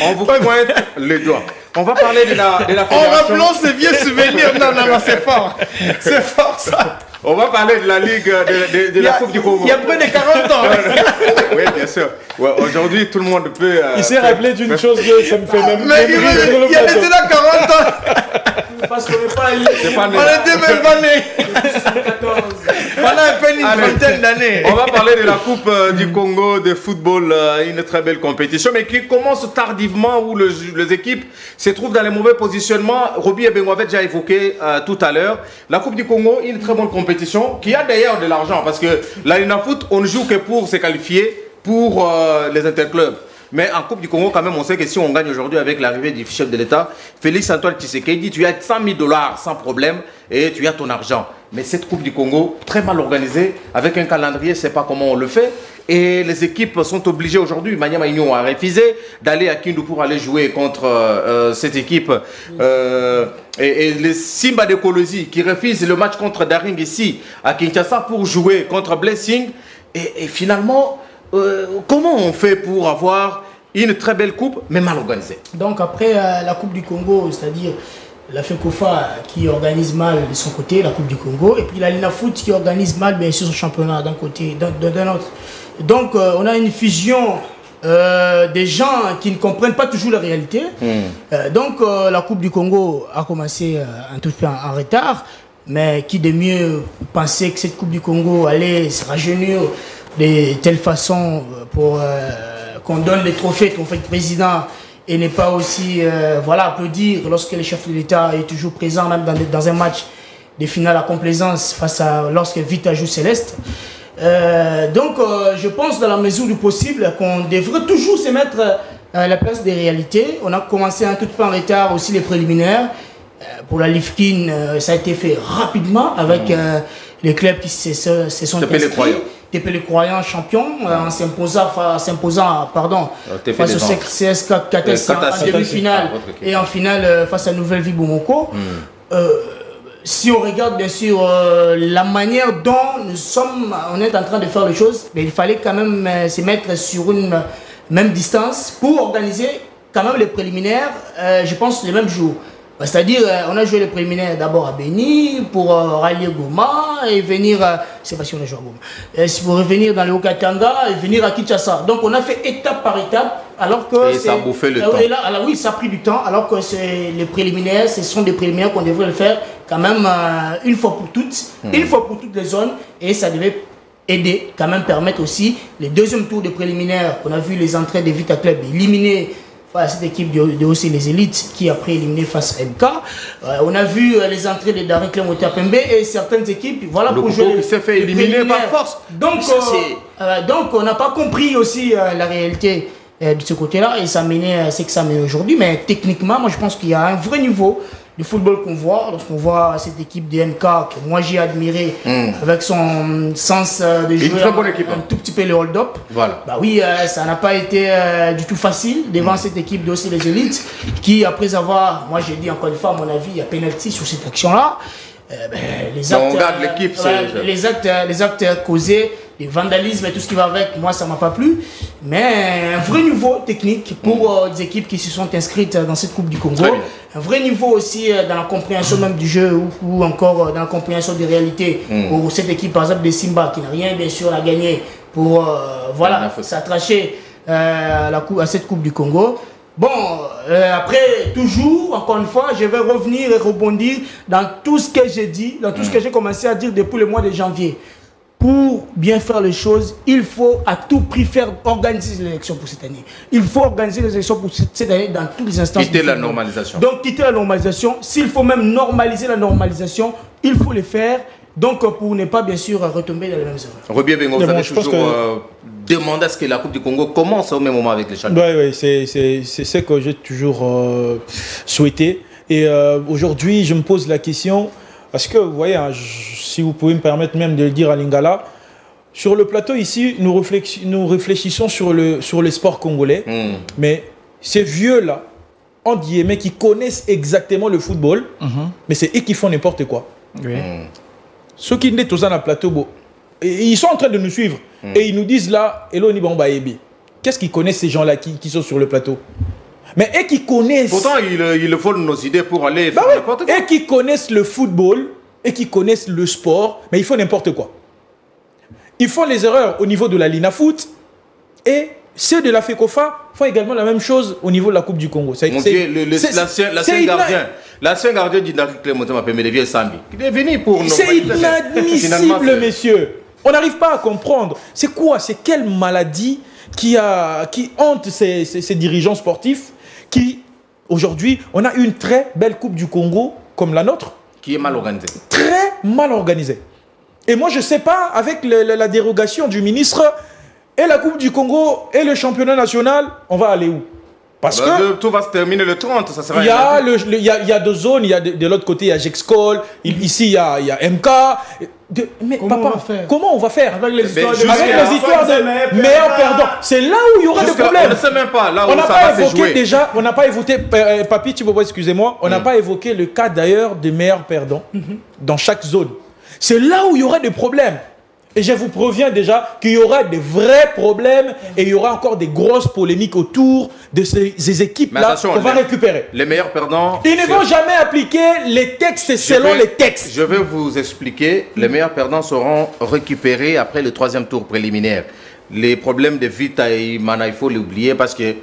on vous pointe les doigts. On va parler de la fédération. En rappelant ces vieux souvenirs. Non, c'est fort. C'est fort ça. On va parler de la Ligue, de la Coupe du Congo. Il y a près de 40 ans. Oui, bien sûr. Ouais, aujourd'hui, tout le monde peut... il s'est rappelé d'une chose que ça me fait même... Mais il y a déjà 40 ans. Parce qu'on n'est pas allé. On n'était même pas nés. Pendant à peine une vingtaine d'années. On va parler de la Coupe du Congo de football, une très belle compétition, mais qui commence tardivement, où les équipes se trouvent dans les mauvais positionnements. Roby et Bengo avaient déjà évoqué tout à l'heure. La Coupe du Congo, une très bonne compétition, qui a d'ailleurs de l'argent, parce que la Linafoot, on ne joue que pour se qualifier pour les interclubs. Mais en Coupe du Congo, quand même, on sait que si on gagne aujourd'hui avec l'arrivée du chef de l'État, Félix Antoine Tshisekedi, tu as 100 000 $ sans problème et tu as ton argent. Mais cette Coupe du Congo, très mal organisée, avec un calendrier, je ne sais pas comment on le fait. Et les équipes sont obligées aujourd'hui, Maniema Union a refusé d'aller à Kindu pour aller jouer contre cette équipe. Et les Simba de Kolosi qui refusent le match contre Daring ici à Kinshasa pour jouer contre Blessing. Et finalement... comment on fait pour avoir une très belle coupe, mais mal organisée? Donc après la Coupe du Congo, c'est-à-dire la FECOFA qui organise mal de son côté la Coupe du Congo, et puis la Linafoot qui organise mal bien sûr son championnat d'un côté, d'un autre. Donc on a une fusion des gens qui ne comprennent pas toujours la réalité. Donc la Coupe du Congo a commencé un tout peu en retard, mais qui de mieux pensait que cette Coupe du Congo allait se rajeunir de telle façon pour qu'on donne les trophées qu'on fait le président et n'est pas aussi voilà, applaudir lorsque le chef de l'État est toujours présent, même dans un match de finale à complaisance face à lorsque Vita joue Céleste. Donc je pense dans la mesure du possible qu'on devrait toujours se mettre à la place des réalités. On a commencé un tout peu en retard aussi les préliminaires. Pour la Lifkin, ça a été fait rapidement avec les clubs qui se sont inscrits. TP les Croyants champions en s'imposant face au CSK Katess en demi-finale et en finale face à Nouvelle Vie Bamako. Si on regarde bien sûr la manière dont on est en train de faire les choses, mais il fallait quand même se mettre sur une même distance pour organiser quand même les préliminaires, je pense, les mêmes jours. C'est-à-dire, on a joué les préliminaires d'abord à Béni pour rallier Goma et venir, c'est pas si on a joué à Goma, pour revenir dans le Haut-Katanga et venir à Kinshasa. Donc on a fait étape par étape, alors que ça a bouffé le temps. Oui, ça a pris du temps, alors que les préliminaires, ce sont des préliminaires qu'on devrait le faire quand même une fois pour toutes, une fois pour toutes les zones, et ça devait aider, quand même permettre aussi les deuxièmes tours de préliminaires. On a vu les entrées des Vita Club éliminer cette équipe de aussi les élites qui après éliminé face à MK. On a vu les entrées de Darren Clem Otapembe et certaines équipes, voilà, le pour jouer. Il s'est fait éliminer par force. Donc on n'a pas compris aussi la réalité de ce côté-là, et ça menait ce que ça mène aujourd'hui. Mais techniquement, moi je pense qu'il y a un vrai niveau de football qu'on voit lorsqu'on voit cette équipe de MK que moi j'ai admiré avec son sens de jouer un tout petit peu le hold-up. Voilà. Bah oui, ça n'a pas été du tout facile devant cette équipe de aussi les élites qui, après avoir, moi j'ai dit encore une fois, à mon avis, il y a pénalty sur cette action-là. Les actes, on garde l'équipe, les actes causés, les vandalismes et tout ce qui va avec, moi ça m'a pas plu, mais un vrai niveau technique pour des équipes qui se sont inscrites dans cette Coupe du Congo, un vrai niveau aussi dans la compréhension même du jeu ou encore dans la compréhension des réalités pour cette équipe par exemple de Simba qui n'a rien bien sûr à gagner pour voilà, s'attracher à cette Coupe du Congo. Bon, après, toujours, encore une fois, je vais revenir et rebondir dans tout ce que j'ai dit, dans tout ce que j'ai commencé à dire depuis le mois de janvier. Pour bien faire les choses, il faut à tout prix organiser les élections pour cette année. Il faut organiser les élections pour cette année dans toutes les instances. Quitter la normalisation. Donc, quitter la normalisation. S'il faut même normaliser la normalisation, il faut le faire. Donc, pour ne pas, bien sûr, retomber dans les mêmes erreurs. Robien Bengo, vous avez toujours demandé à ce que la Coupe du Congo commence au même moment avec les champions. Oui, c'est ce que j'ai toujours souhaité. Et aujourd'hui, je me pose la question, parce que, vous voyez, hein, si vous pouvez me permettre même de le dire à Lingala, sur le plateau ici, nous réfléchissons sur le sport congolais, mais ces vieux-là, en guillemets, qui connaissent exactement le football, mais c'est eux qui font n'importe quoi. Oui. Ceux qui sont dans le plateau, ils sont en train de nous suivre. Et ils nous disent là, Eloni Bambayebi. Qu'est-ce qu'ils connaissent ces gens-là qui sont sur le plateau? Mais eux qui connaissent... Pourtant, ils volent nos idées pour aller faire n'importe quoi. Eux qui connaissent le football, et qui connaissent le sport, mais ils font n'importe quoi. Ils font les erreurs au niveau de la Linafoot, et ceux de la FECOFA font également la même chose au niveau de la Coupe du Congo. L'ancien gardien d'Inaki Clément m'a permis de vieux Sambi. Il est venu pour nous. C'est inadmissible, messieurs. On n'arrive pas à comprendre. C'est quoi? C'est quelle maladie qui hante ces dirigeants sportifs qui, aujourd'hui, on a une très belle Coupe du Congo comme la nôtre. Qui est mal organisée. Très mal organisée. Et moi, je ne sais pas, avec la dérogation du ministre, et la Coupe du Congo, et le championnat national, on va aller où? Parce que tout va se terminer le 30, ça sera... Il y a deux zones, il y a de l'autre côté, il y a Gexcol, ici, il y a MK. Mais comment on va faire avec les histoires de meilleurs perdants? C'est là où il y aura des problèmes. On ne sait même pas là où ça va se jouer. Déjà, on n'a pas évoqué, Papi Chibobo, excusez-moi, on n'a pas évoqué le cas d'ailleurs des meilleurs perdants dans chaque zone. C'est là où il y aura des problèmes. Et je vous préviens déjà qu'il y aura des vrais problèmes et il y aura encore des grosses polémiques autour de ces équipes-là qu'on va récupérer. Les meilleurs perdants... Ils ne vont jamais appliquer les textes selon les textes. Je vais vous expliquer. Les meilleurs perdants seront récupérés après le 3e tour préliminaire. Les problèmes de Vita et Mana, il faut l'oublier parce que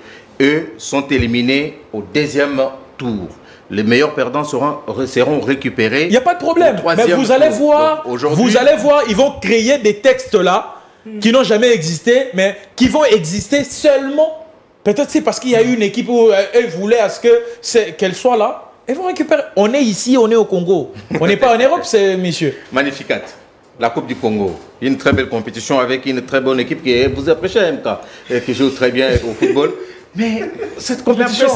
eux sont éliminés au 2e tour. Les meilleurs perdants seront récupérés. Il n'y a pas de problème. Mais vous allez voir, ils vont créer des textes là qui n'ont jamais existé, mais qui vont exister seulement. Peut-être c'est parce qu'il y a une équipe où eux voulaient qu'elle soit là. Ils vont récupérer. On est ici, on est au Congo. On n'est pas en Europe, messieurs. Magnificat. La Coupe du Congo. Une très belle compétition avec une très bonne équipe qui vous appréciez MK, qui joue très bien au football. Mais cette compétition,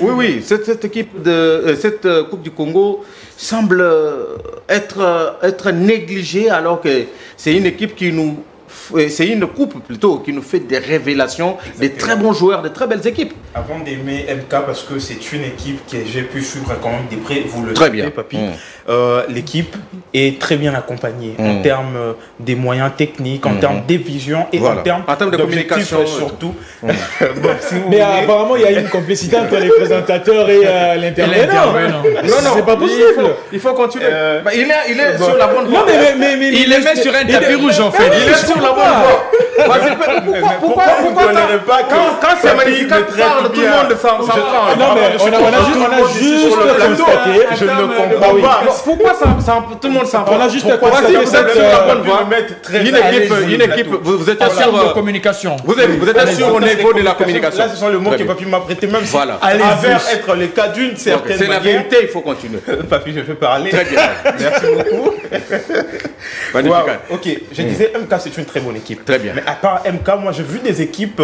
oui, cette équipe cette Coupe du Congo semble être négligée alors que c'est une équipe c'est une coupe plutôt qui nous fait des révélations, des très bons joueurs, de très belles équipes. Avant d'aimer MK, parce que c'est une équipe que j'ai pu suivre quand même des près, vous le très bien, Papi. L'équipe est très bien accompagnée en termes des moyens techniques, en termes de vision et en termes de communication surtout. Mais apparemment, il y a une complicité entre les présentateurs et l'intervenant. Non, c'est pas possible. Il faut continuer. Il est sur la bonne voie. Il les met sur un tapis rouge en fait. Il est sur la bonne voie. Pourquoi quand c'est magnifique, tout le monde s'en prend. Non, mais on a juste constaté. Je ne comprends pas. Pourquoi tout le monde s'en prend? On a juste constaté que vous êtes sur la bonne voie. Une équipe, vous êtes sûr de communication. Vous êtes sûr au niveau de la communication. Là, ce sont les mots que Papi m'a prêté, même si voilà. avère être le cas d'une certaine c'est la vérité, il faut continuer. Papi, je fais parler. Très bien. Merci beaucoup. Magnifique. Wow. Ok, je disais MK, c'est une très bonne équipe. Très bien. Mais à part MK, moi, j'ai vu des équipes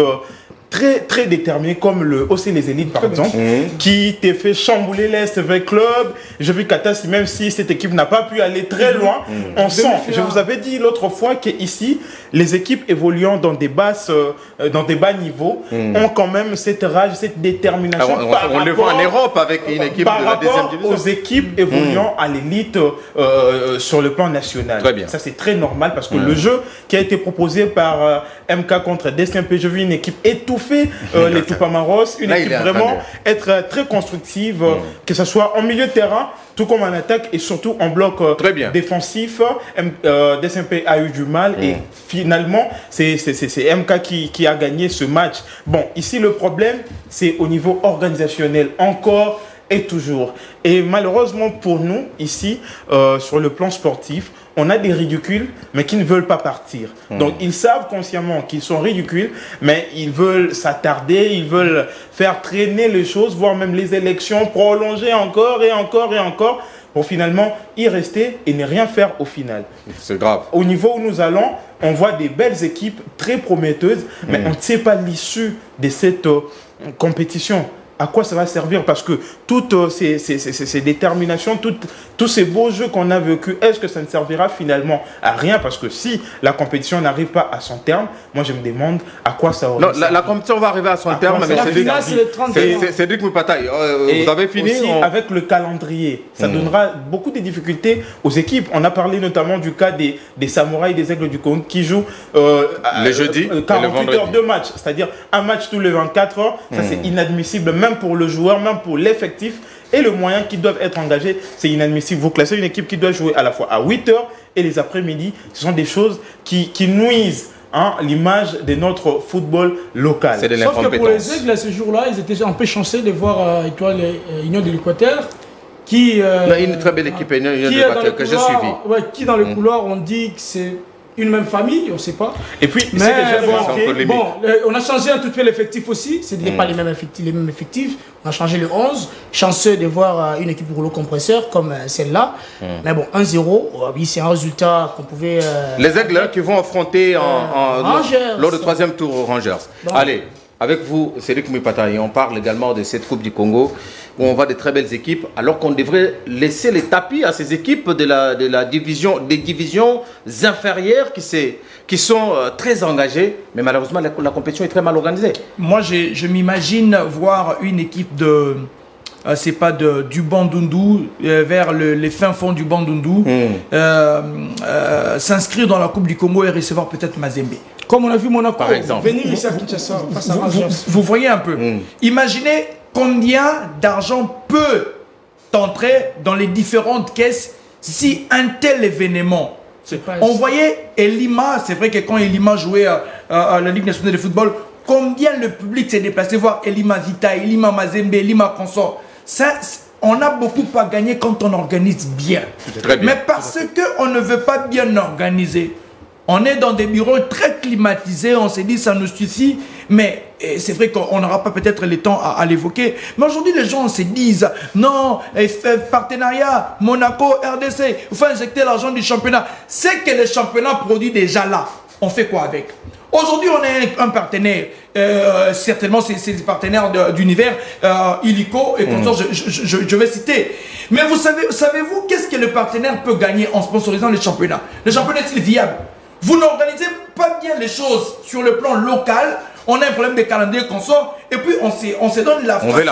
très déterminées comme le OC Les Élites, par exemple, qui t'a fait chambouler l'SV Club. J'ai vu Katas, même si cette équipe n'a pas pu aller très loin, on sent, je vous avais dit l'autre fois qu'ici, les équipes évoluant dans des bas niveaux ont quand même cette rage, cette détermination. On le voit en Europe avec une équipe de la 2e division. Aux équipes évoluant à l'élite sur le plan national. Très bien. Ça, c'est très normal parce que le jeu qui a été proposé par MK contre DSMP, j'ai vu une équipe étouffée, les Tupamaros, une équipe vraiment être très constructive, que ce soit en milieu de terrain, tout comme en attaque et surtout en bloc défensif. DSMP a eu du mal et finalement, c'est MK qui a gagné ce match. Bon, ici, le problème, c'est au niveau organisationnel. Encore et toujours. Et malheureusement pour nous, ici, sur le plan sportif, on a des ridicules, mais qui ne veulent pas partir. Donc, ils savent consciemment qu'ils sont ridicules, mais ils veulent s'attarder, ils veulent faire traîner les choses, voire même les élections, prolonger encore et encore et encore, pour finalement y rester et ne rien faire au final. C'est grave. Au niveau où nous allons, on voit des belles équipes très prometteuses, mais on ne sait pas l'issue de cette compétition. À quoi ça va servir? Parce que toutes ces déterminations, tous ces beaux jeux qu'on a vécu, est-ce que ça ne servira finalement à rien? Parce que si la compétition n'arrive pas à son terme, moi je me demande à quoi ça aurait servi. La compétition va arriver à son terme, mais c'est Cédric Moupataï. Vous avez fini aussi, avec le calendrier, ça donnera beaucoup de difficultés aux équipes. On a parlé notamment du cas des Samouraïs des Aigles du Congo qui jouent le jeudi 48 heures de match, c'est-à-dire un match tous les 24 heures. Ça c'est inadmissible, même pour le joueur, même pour l'effectif et le moyen qui doivent être engagés, c'est inadmissible. Vous classez une équipe qui doit jouer à la fois à 8 heures et les après-midi. Ce sont des choses qui nuisent l'image de notre football local. C'est de l'incompétence. Sauf que pour les Aigles, ce jour-là, ils étaient un peu chanceux de voir Union de l'Équateur qui... une très belle équipe, Union de l'Équateur que j'ai suivi. Qui dans le couloir, on dit que c'est une même famille, on ne sait pas. Et puis, on a changé un tout petit peu l'effectif aussi. Ce n'était pas les mêmes effectifs. On a changé le 11. Chanceux de voir une équipe rouleau compresseur comme celle-là. Mais bon, 1-0, oui, c'est un résultat qu'on pouvait... les Aigles qui vont affronter lors du 3e tour aux Rangers. Bon. Allez, avec vous, Cédric Moupataï, on parle également de cette Coupe du Congo où on voit de très belles équipes, alors qu'on devrait laisser les tapis à ces équipes des divisions inférieures qui sont très engagées, mais malheureusement la compétition est très mal organisée. Moi, je m'imagine voir une équipe c'est pas du Bandundu vers les fins fonds du Bandundu, s'inscrire dans la Coupe du Congo et recevoir peut-être Mazembe. Comme on a vu Monaco, par exemple. venir ici à Kinshasa, vous voyez un peu. Imaginez combien d'argent peut entrer dans les différentes caisses si un tel événement. On voyait Elima, c'est vrai que quand Elima jouait à la Ligue nationale de football, combien le public s'est déplacé voir Elima Vita, Elima Mazembe, Elima Consort. Ça, on a beaucoup à gagner quand on organise bien. Très bien. Mais parce qu'on ne veut pas bien organiser, on est dans des bureaux très climatisés, on s'est dit ça nous suffit, mais c'est vrai qu'on n'aura pas peut-être le temps à l'évoquer. Mais aujourd'hui, les gens se disent, non, partenariat, Monaco, RDC, il faut injecter l'argent du championnat. C'est que le championnat produit déjà là. On fait quoi avec? Aujourd'hui, on est un partenaire, certainement c'est des partenaires d'univers, Illico et consorts, je vais citer. Mais savez-vous qu'est-ce que le partenaire peut gagner en sponsorisant le championnat? Le championnat est-il viable? Vous n'organisez pas bien les choses sur le plan local. On a un problème de calendrier consort et puis on se donne la facilité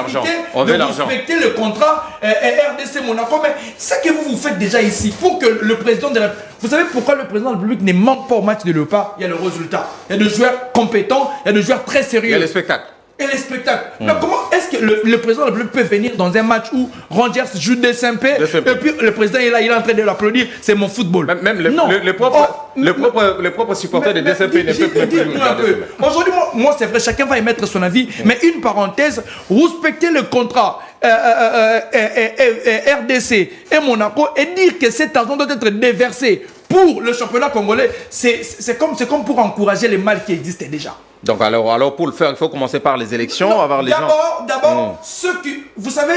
de respecter le contrat RDC Monaco. Mais c'est que vous faites déjà ici pour que le président de la... Vous savez pourquoi le président de la République ne manque pas au match de Léopard? Il y a le résultat. Il y a des joueurs compétents, il y a des joueurs très sérieux. Il y a les spectacles. Et les spectacles. Mais comment est-ce que le président de la République peut venir dans un match où Rangers joue des SMP et puis le président est là, il est en train de l'applaudir, c'est mon football. Même les propres supporters de DCP ne peuvent plus. Aujourd'hui, moi c'est vrai, chacun va émettre son avis, mais une parenthèse, respecter le contrat RDC et Monaco et dire que cet argent doit être déversé pour le championnat congolais, c'est comme pour encourager les mal qui existent déjà. Donc alors pour le faire, il faut commencer par les élections, avoir les gens... D'abord, ceux qui... Vous savez,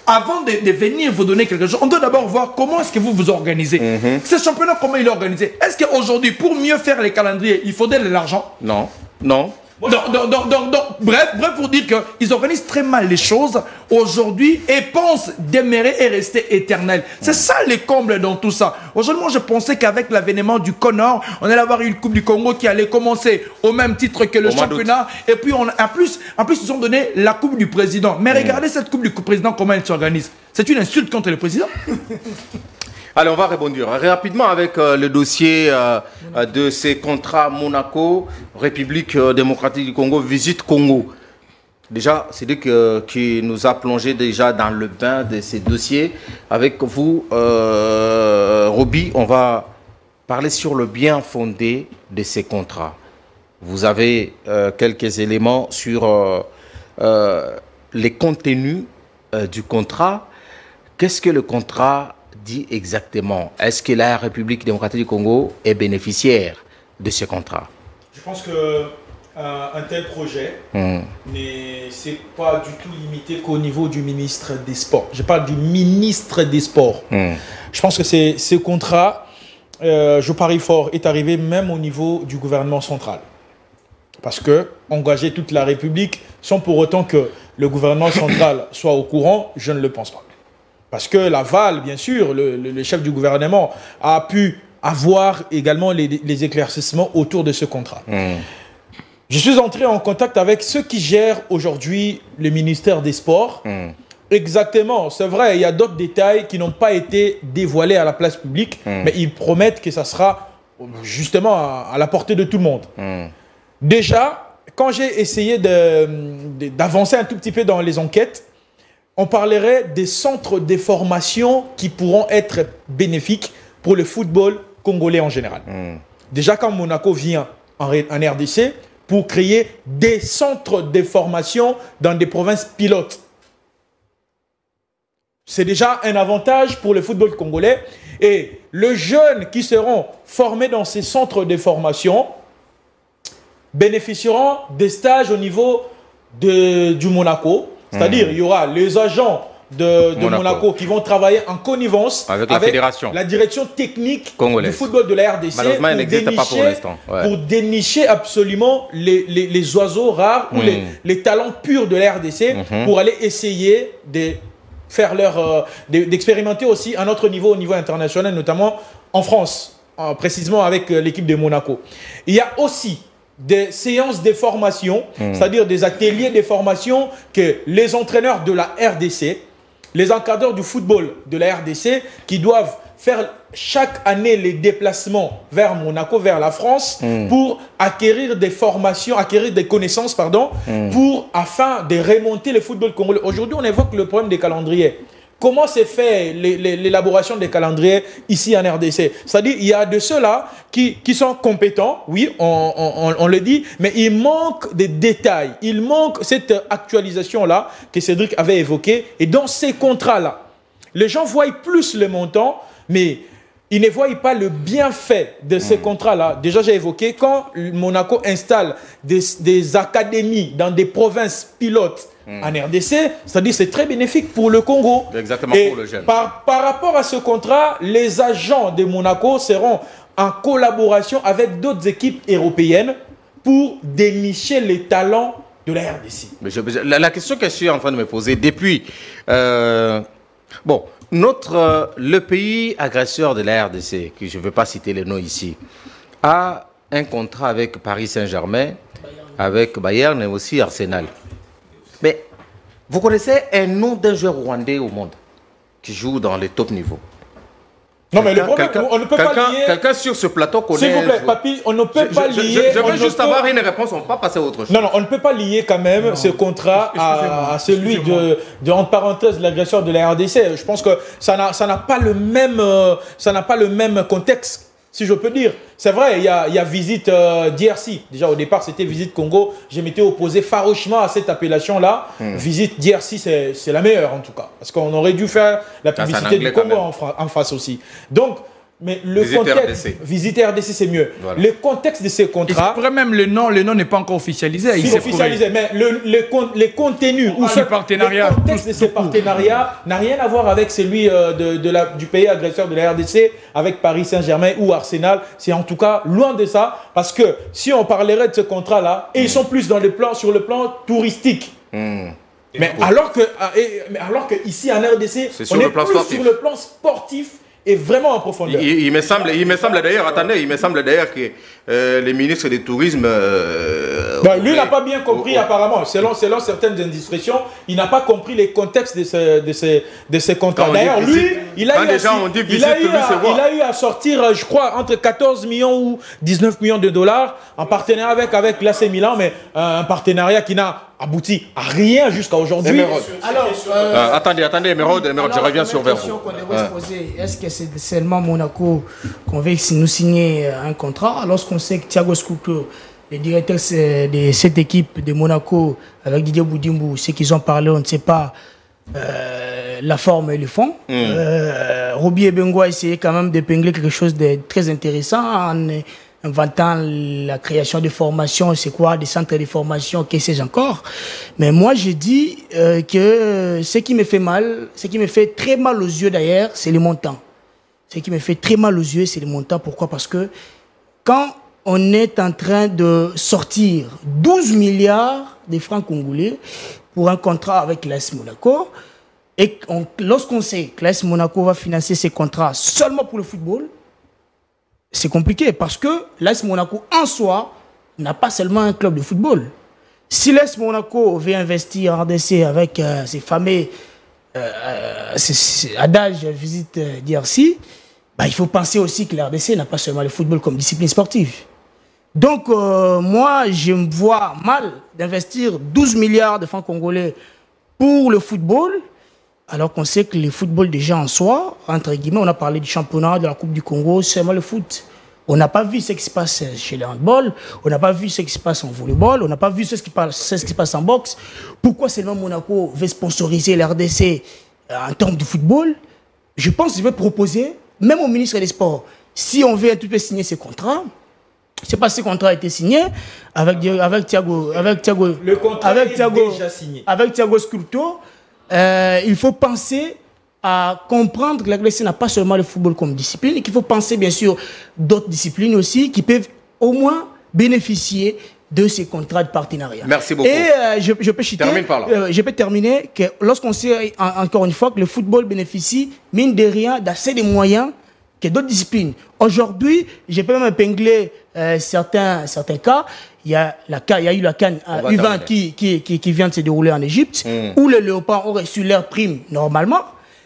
avant de venir vous donner quelque chose, on doit d'abord voir comment est-ce que vous vous organisez. Ce championnat, comment il est organisé? Est-ce qu'aujourd'hui, pour mieux faire les calendriers, il faudrait de l'argent? Non. Bref, pour dire qu'ils organisent très mal les choses aujourd'hui et pensent demeurer et rester éternels. C'est ça les combles dans tout ça. Aujourd'hui, moi, je pensais qu'avec l'avènement du Connor, on allait avoir une Coupe du Congo qui allait commencer au même titre que le championnat. Et puis, en plus, ils ont donné la Coupe du Président. Mais regardez cette Coupe du Président, comment elle s'organise. C'est une insulte contre le Président. Allez, on va rebondir rapidement avec le dossier de ces contrats Monaco, République démocratique du Congo, Visite Congo. Déjà, c'est lui qui nous a plongé déjà dans le bain de ces dossiers. Avec vous, Roby, on va parler sur le bien fondé de ces contrats. Vous avez quelques éléments sur les contenus du contrat. Qu'est-ce que le contrat dit exactement? Est-ce que la République démocratique du Congo est bénéficiaire de ce contrat? Je pense qu'un tel projet c'est pas du tout limité qu'au niveau du ministre des Sports. Je parle du ministre des Sports. Je pense que ce contrat, je parie fort, est arrivé même au niveau du gouvernement central. Parce que engager toute la République sans pour autant que le gouvernement central soit au courant, je ne le pense pas. Parce que Laval, bien sûr, le chef du gouvernement, a pu avoir également les éclaircissements autour de ce contrat. Je suis entré en contact avec ceux qui gèrent aujourd'hui le ministère des Sports. Exactement, c'est vrai, il y a d'autres détails qui n'ont pas été dévoilés à la place publique, mais ils promettent que ça sera justement à la portée de tout le monde. Déjà, quand j'ai essayé d'avancer un tout petit peu dans les enquêtes, on parlerait des centres de formation qui pourront être bénéfiques pour le football congolais en général. Déjà, quand Monaco vient en RDC pour créer des centres de formation dans des provinces pilotes, c'est déjà un avantage pour le football congolais. Et les jeunes qui seront formés dans ces centres de formation bénéficieront des stages au niveau du Monaco. C'est-à-dire, il y aura les agents de Monaco qui vont travailler en connivence avec la fédération, la direction technique congolaise du football de la RDC. Malheureusement, elle n'existe pas pour l'instant. Pour dénicher absolument les oiseaux rares ou les talents purs de la RDC pour aller essayer de faire d'expérimenter aussi à notre niveau, au niveau international, notamment en France, précisément avec l'équipe de Monaco. Il y a aussi des séances de formation, c'est-à-dire des ateliers de formation que les entraîneurs de la RDC les encadreurs du football de la RDC qui doivent faire chaque année les déplacements vers Monaco, vers la France, pour acquérir des formations, acquérir des connaissances, afin de remonter le football congolais. Aujourd'hui, on évoque le problème des calendriers. Comment s'est fait l'élaboration des calendriers ici en RDC? C'est-à-dire, il y a de ceux-là qui sont compétents, oui, on le dit, mais il manque des détails. Il manque cette actualisation-là que Cédric avait évoquée. Et dans ces contrats-là, les gens voient plus le montant, mais ils ne voient pas le bienfait de ces contrats-là. Déjà, j'ai évoqué, quand Monaco installe des académies dans des provinces pilotes en RDC, c'est-à-dire c'est très bénéfique pour le Congo. Exactement, et pour le jeune. Par rapport à ce contrat, les agents de Monaco seront en collaboration avec d'autres équipes européennes pour dénicher les talents de la RDC. Mais la question que je suis en train de me poser depuis... le pays agresseur de la RDC, que je ne veux pas citer les noms ici, a un contrat avec Paris Saint-Germain, avec Bayern et aussi Arsenal. Mais vous connaissez un nom d'un joueur rwandais au monde qui joue dans les top niveaux? Non, mais le problème, on ne peut pas lier... Quelqu'un sur ce plateau connaît... S'il vous plaît, Papy, on ne peut pas lier... Je veux juste avoir une réponse, on ne peut pas passer à autre chose. Non, on ne peut pas lier quand même ce contrat à celui entre parenthèses, de l'agresseur de la RDC. Je pense que ça n'a pas le même contexte, si je peux dire. C'est vrai, il y a visite DRC. Déjà, au départ, c'était visite Congo. Je m'étais opposé farouchement à cette appellation-là. Visite DRC, c'est la meilleure, en tout cas. Parce qu'on aurait dû faire la publicité du Congo en face aussi. Donc, mais le contexte... Visite RDC, c'est mieux. Voilà. Le contexte de ces contrats... Il même le nom n'est pas encore officialisé. Il est officialisé, mais les contenus ou le contexte de ces partenariats n'a rien à voir avec celui du pays agresseur de la RDC, avec Paris Saint-Germain ou Arsenal. C'est en tout cas loin de ça, parce que si on parlerait de ce contrat-là, et ils sont plus sur le plan touristique. Mais alors que ici en RDC, on est plus sur le plan sportif, et vraiment en profondeur. Il me semble d'ailleurs, que le ministre du Tourisme... lui n'a pas bien compris apparemment. Selon certaines indiscrétions, il n'a pas compris les contextes de ces contrats. D'ailleurs, lui, il a eu à sortir, je crois, entre 14 millions ou 19 millions de dollars en partenariat avec l'AC Milan, mais un partenariat qui n'a abouti à rien jusqu'à aujourd'hui. Alors, attendez, Emeraude, je reviens sur vers vous. Est-ce que c'est seulement Monaco qu'on veut nous signer un contrat, lorsqu'on sait que Thiago Scucco, le directeur de cette équipe de Monaco, avec Didier Boudimbo, ce qu'ils ont parlé, on ne sait pas la forme et le fond. Roby Ebengo a essayé quand même d'épingler quelque chose de très intéressant en inventant la création de formations, c'est quoi, des centres de formation, que sais-je encore. Mais moi, je dis que ce qui me fait très mal aux yeux d'ailleurs, c'est le montant. Ce qui me fait très mal aux yeux, c'est le montant. Pourquoi? Parce que quand on est en train de sortir 12 milliards de francs congolais pour un contrat avec l'AS Monaco, et lorsqu'on sait que l'AS Monaco va financer ces contrats seulement pour le football, c'est compliqué parce que l'AS Monaco en soi n'a pas seulement un club de football. Si l'AS Monaco veut investir en RDC avec ses fameux adages visite DRC, il faut penser aussi que l'RDC n'a pas seulement le football comme discipline sportive. Donc moi, je me vois mal d'investir 12 milliards de francs congolais pour le football, alors qu'on sait que le football déjà en soi, entre guillemets, on a parlé du championnat, de la Coupe du Congo, c'est seulement le foot. On n'a pas vu ce qui se passe chez le handball, on n'a pas vu ce qui se passe en volleyball, on n'a pas vu ce qui se passe en boxe. Pourquoi seulement Monaco veut sponsoriser l'RDC en termes de football? Je pense que je vais proposer, même au ministre des Sports, si on veut un tout peu signer ces contrats, je ne sais pas si ce contrat a été signé avec Thiago Scucco. Il faut penser à comprendre que la RDC n'a pas seulement le football comme discipline, et qu'il faut penser bien sûr d'autres disciplines aussi qui peuvent au moins bénéficier de ces contrats de partenariat. Merci beaucoup. Et je peux citer, je peux terminer que lorsqu'on sait encore une fois que le football bénéficie, mine de rien, d'assez de moyens que d'autres disciplines. Aujourd'hui, je peux même épingler certains cas. Il y a eu la CAN U20 qui vient de se dérouler en Égypte, où les Léopards ont reçu leur prime normalement.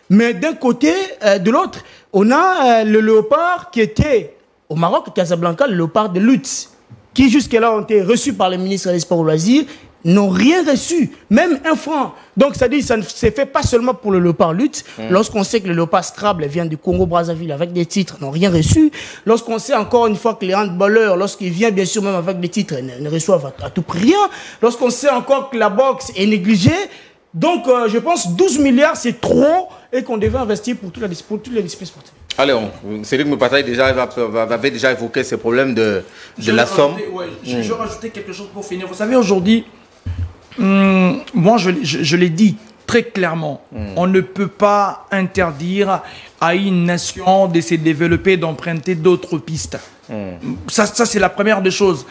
Mais d'un côté, de l'autre, on a le Léopard qui était au Maroc, Casablanca, le Léopard de Lutz, qui jusque-là ont été reçus par le ministre des Sports et Loisirs, n'ont rien reçu, même un franc. Donc, ça dit, ça ne s'est fait pas seulement pour le Léopard Lutz. Lorsqu'on sait que le Léopard Scrabble vient du Congo-Brazzaville avec des titres, n'ont rien reçu. Lorsqu'on sait encore une fois que les handballeurs, lorsqu'ils viennent bien sûr même avec des titres, ne reçoivent à tout prix rien. Lorsqu'on sait encore que la boxe est négligée. Donc, je pense 12 milliards, c'est trop et qu'on devait investir pour toutes les disciplines sportives. Allez, Cédric Moupataï avait déjà évoqué ces problèmes de la somme. Je vais rajouter quelque chose pour finir. Vous savez, aujourd'hui, moi, je l'ai dit très clairement, on ne peut pas interdire à une nation de se développer, d'emprunter d'autres pistes. Ça c'est la première des choses.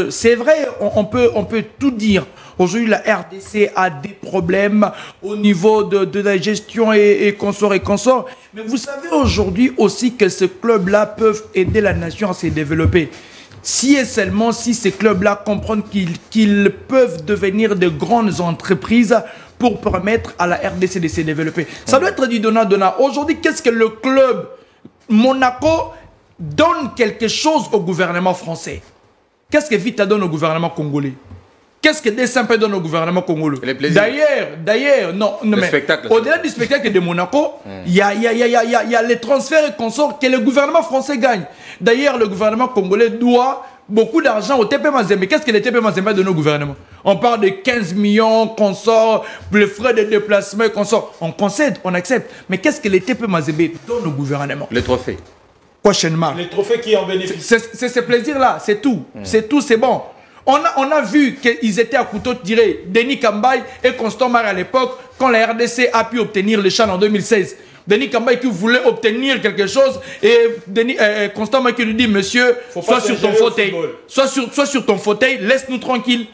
C'est vrai, on peut tout dire. Aujourd'hui, la RDC a des problèmes au niveau de la gestion et consorts. Mais vous savez aujourd'hui aussi que ces clubs-là peuvent aider la nation à se développer. Si et seulement si ces clubs-là comprennent qu'ils peuvent devenir de grandes entreprises pour permettre à la RDC de se développer. Ça doit être du donnant-donnant. Aujourd'hui, qu'est-ce que le club Monaco donne quelque chose au gouvernement français? Qu'est-ce que Vita donne au gouvernement congolais? Qu'est-ce que Desampé donne au gouvernement congolais? D'ailleurs, non, mais au-delà du spectacle de Monaco, il y a les transferts et consorts que le gouvernement français gagne. D'ailleurs, le gouvernement congolais doit beaucoup d'argent au TP Mazembe. Qu'est-ce que le TP Mazembe donne au gouvernement? On parle de 15 millions, consorts, les frais de déplacement, consorts. On concède, on accepte. Mais qu'est-ce que le TP Mazembe donne au gouvernement? Les trophées. Prochainement. Les trophées qui en bénéficient. C'est ce plaisir-là, c'est tout. C'est tout, c'est bon. On a vu qu'ils étaient à couteau tiré, Denis Kambaye et Constant Mar à l'époque, quand la RDC a pu obtenir le CHAN en 2016. Denis Kambaye qui voulait obtenir quelque chose et Constant Mar qui lui dit, monsieur, sois sur ton fauteuil. Sois sur ton fauteuil, laisse-nous tranquille.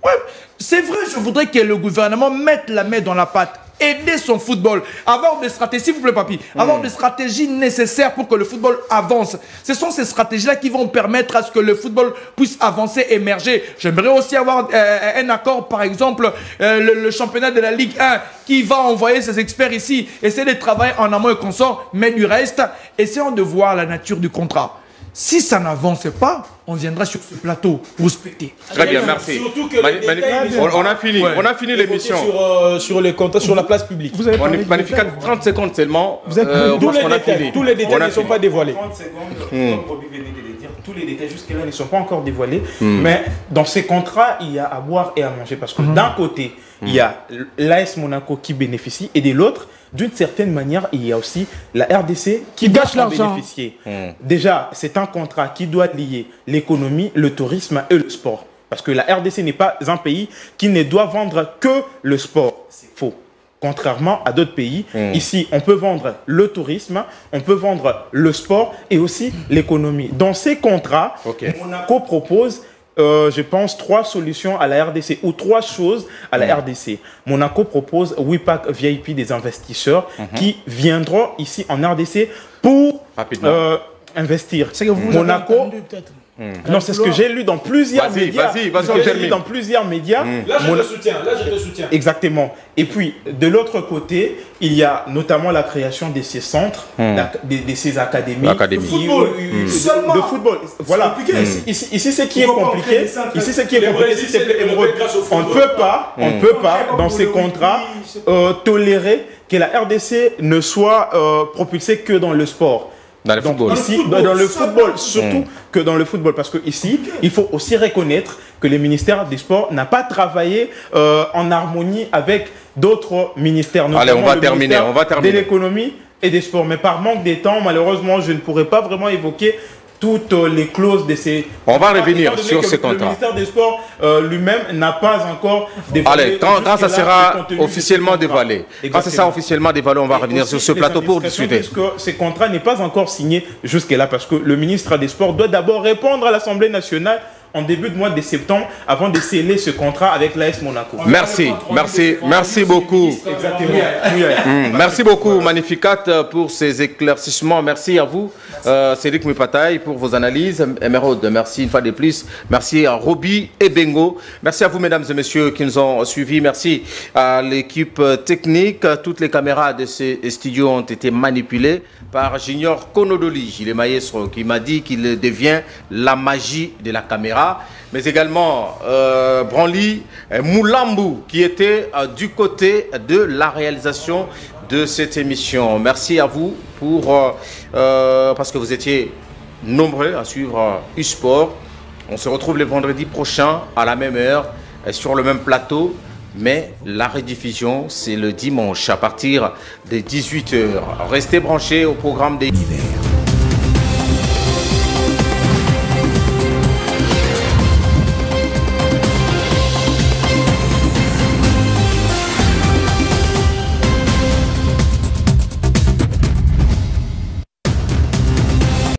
Ouais, c'est vrai, je voudrais que le gouvernement mette la main dans la pâte. Aider son football, avoir des stratégies, s'il vous plaît papi, avoir des stratégies nécessaires pour que le football avance. Ce sont ces stratégies-là qui vont permettre à ce que le football puisse avancer, émerger. J'aimerais aussi avoir un accord, par exemple, le championnat de la Ligue 1 qui va envoyer ses experts ici, essayer de travailler en amont et consort, mais du reste, essayons de voir la nature du contrat. Si ça n'avance pas, on viendra sur ce plateau pour respecter. Très bien, merci. Surtout que on a fini l'émission. Sur les comptes, sur la place publique. Vous avez Magnificat, 30 secondes seulement. Tous les détails ne sont pas dévoilés. 30 secondes, comme Roby venait de le dire, tous les détails jusque-là ne sont pas encore dévoilés. Mais dans ces contrats, il y a à boire et à manger. Parce que d'un côté, il y a l'AS Monaco qui bénéficie et de l'autre, d'une certaine manière, il y a aussi la RDC qui doit en bénéficier. Déjà, c'est un contrat qui doit lier l'économie, le tourisme et le sport. Parce que la RDC n'est pas un pays qui ne doit vendre que le sport. C'est faux. Contrairement à d'autres pays, ici, on peut vendre le tourisme, on peut vendre le sport et aussi l'économie. Dans ces contrats, Monaco propose je pense 3 solutions à la RDC ou 3 choses à la RDC. Monaco propose 8 packs VIP des investisseurs qui viendront ici en RDC pour investir. C'est que vous Monaco, avez entendu, peut-être. non, c'est ce que j'ai lu dans plusieurs médias. Dans plusieurs médias. Là, je te soutiens. Exactement. Et puis, de l'autre côté, il y a notamment la création de ces centres, de ces académies. De football. Seulement. De football. Voilà. Ici, ce qui est compliqué, on ne peut pas, dans ces contrats, tolérer que la RDC ne soit propulsée que dans le sport. Dans le football. Ici, dans le football, surtout que dans le football. Parce que ici, il faut aussi reconnaître que le ministère des Sports n'a pas travaillé en harmonie avec d'autres ministères. Allez, on va terminer. De l'économie et des sports. Mais par manque de temps, malheureusement, je ne pourrais pas vraiment évoquer toutes les clauses de ces... On va revenir sur ces contrats. Le ministère des Sports lui-même n'a pas encore dévoilé. Allez, quand ça sera officiellement dévoilé, quand ça sera officiellement dévoilé, on va revenir sur ce plateau pour discuter. Parce que ce contrat n'est pas encore signé jusque-là, parce que le ministre des Sports doit d'abord répondre à l'Assemblée nationale en début de mois de septembre avant de sceller ce contrat avec l'AS Monaco. Merci beaucoup. Exactement. Merci beaucoup, Magnificat, pour ces éclaircissements. Merci à vous, Cédric Mupataï, pour vos analyses. Emeraude, merci une fois de plus. Merci à Roby et Bengo. Merci à vous, mesdames et messieurs, qui nous ont suivis. Merci à l'équipe technique. Toutes les caméras de ces studios ont été manipulées par Junior Konodoli, il est maestro, qui m'a dit qu'il devient la magie de la caméra. Mais également Branly Moulambu, qui était du côté de la réalisation de cette émission. Merci à vous parce que vous étiez nombreux à suivre U-Sport. On se retrouve le vendredi prochain à la même heure sur le même plateau. Mais la rediffusion, c'est le dimanche à partir de 18 h. Restez branchés au programme des...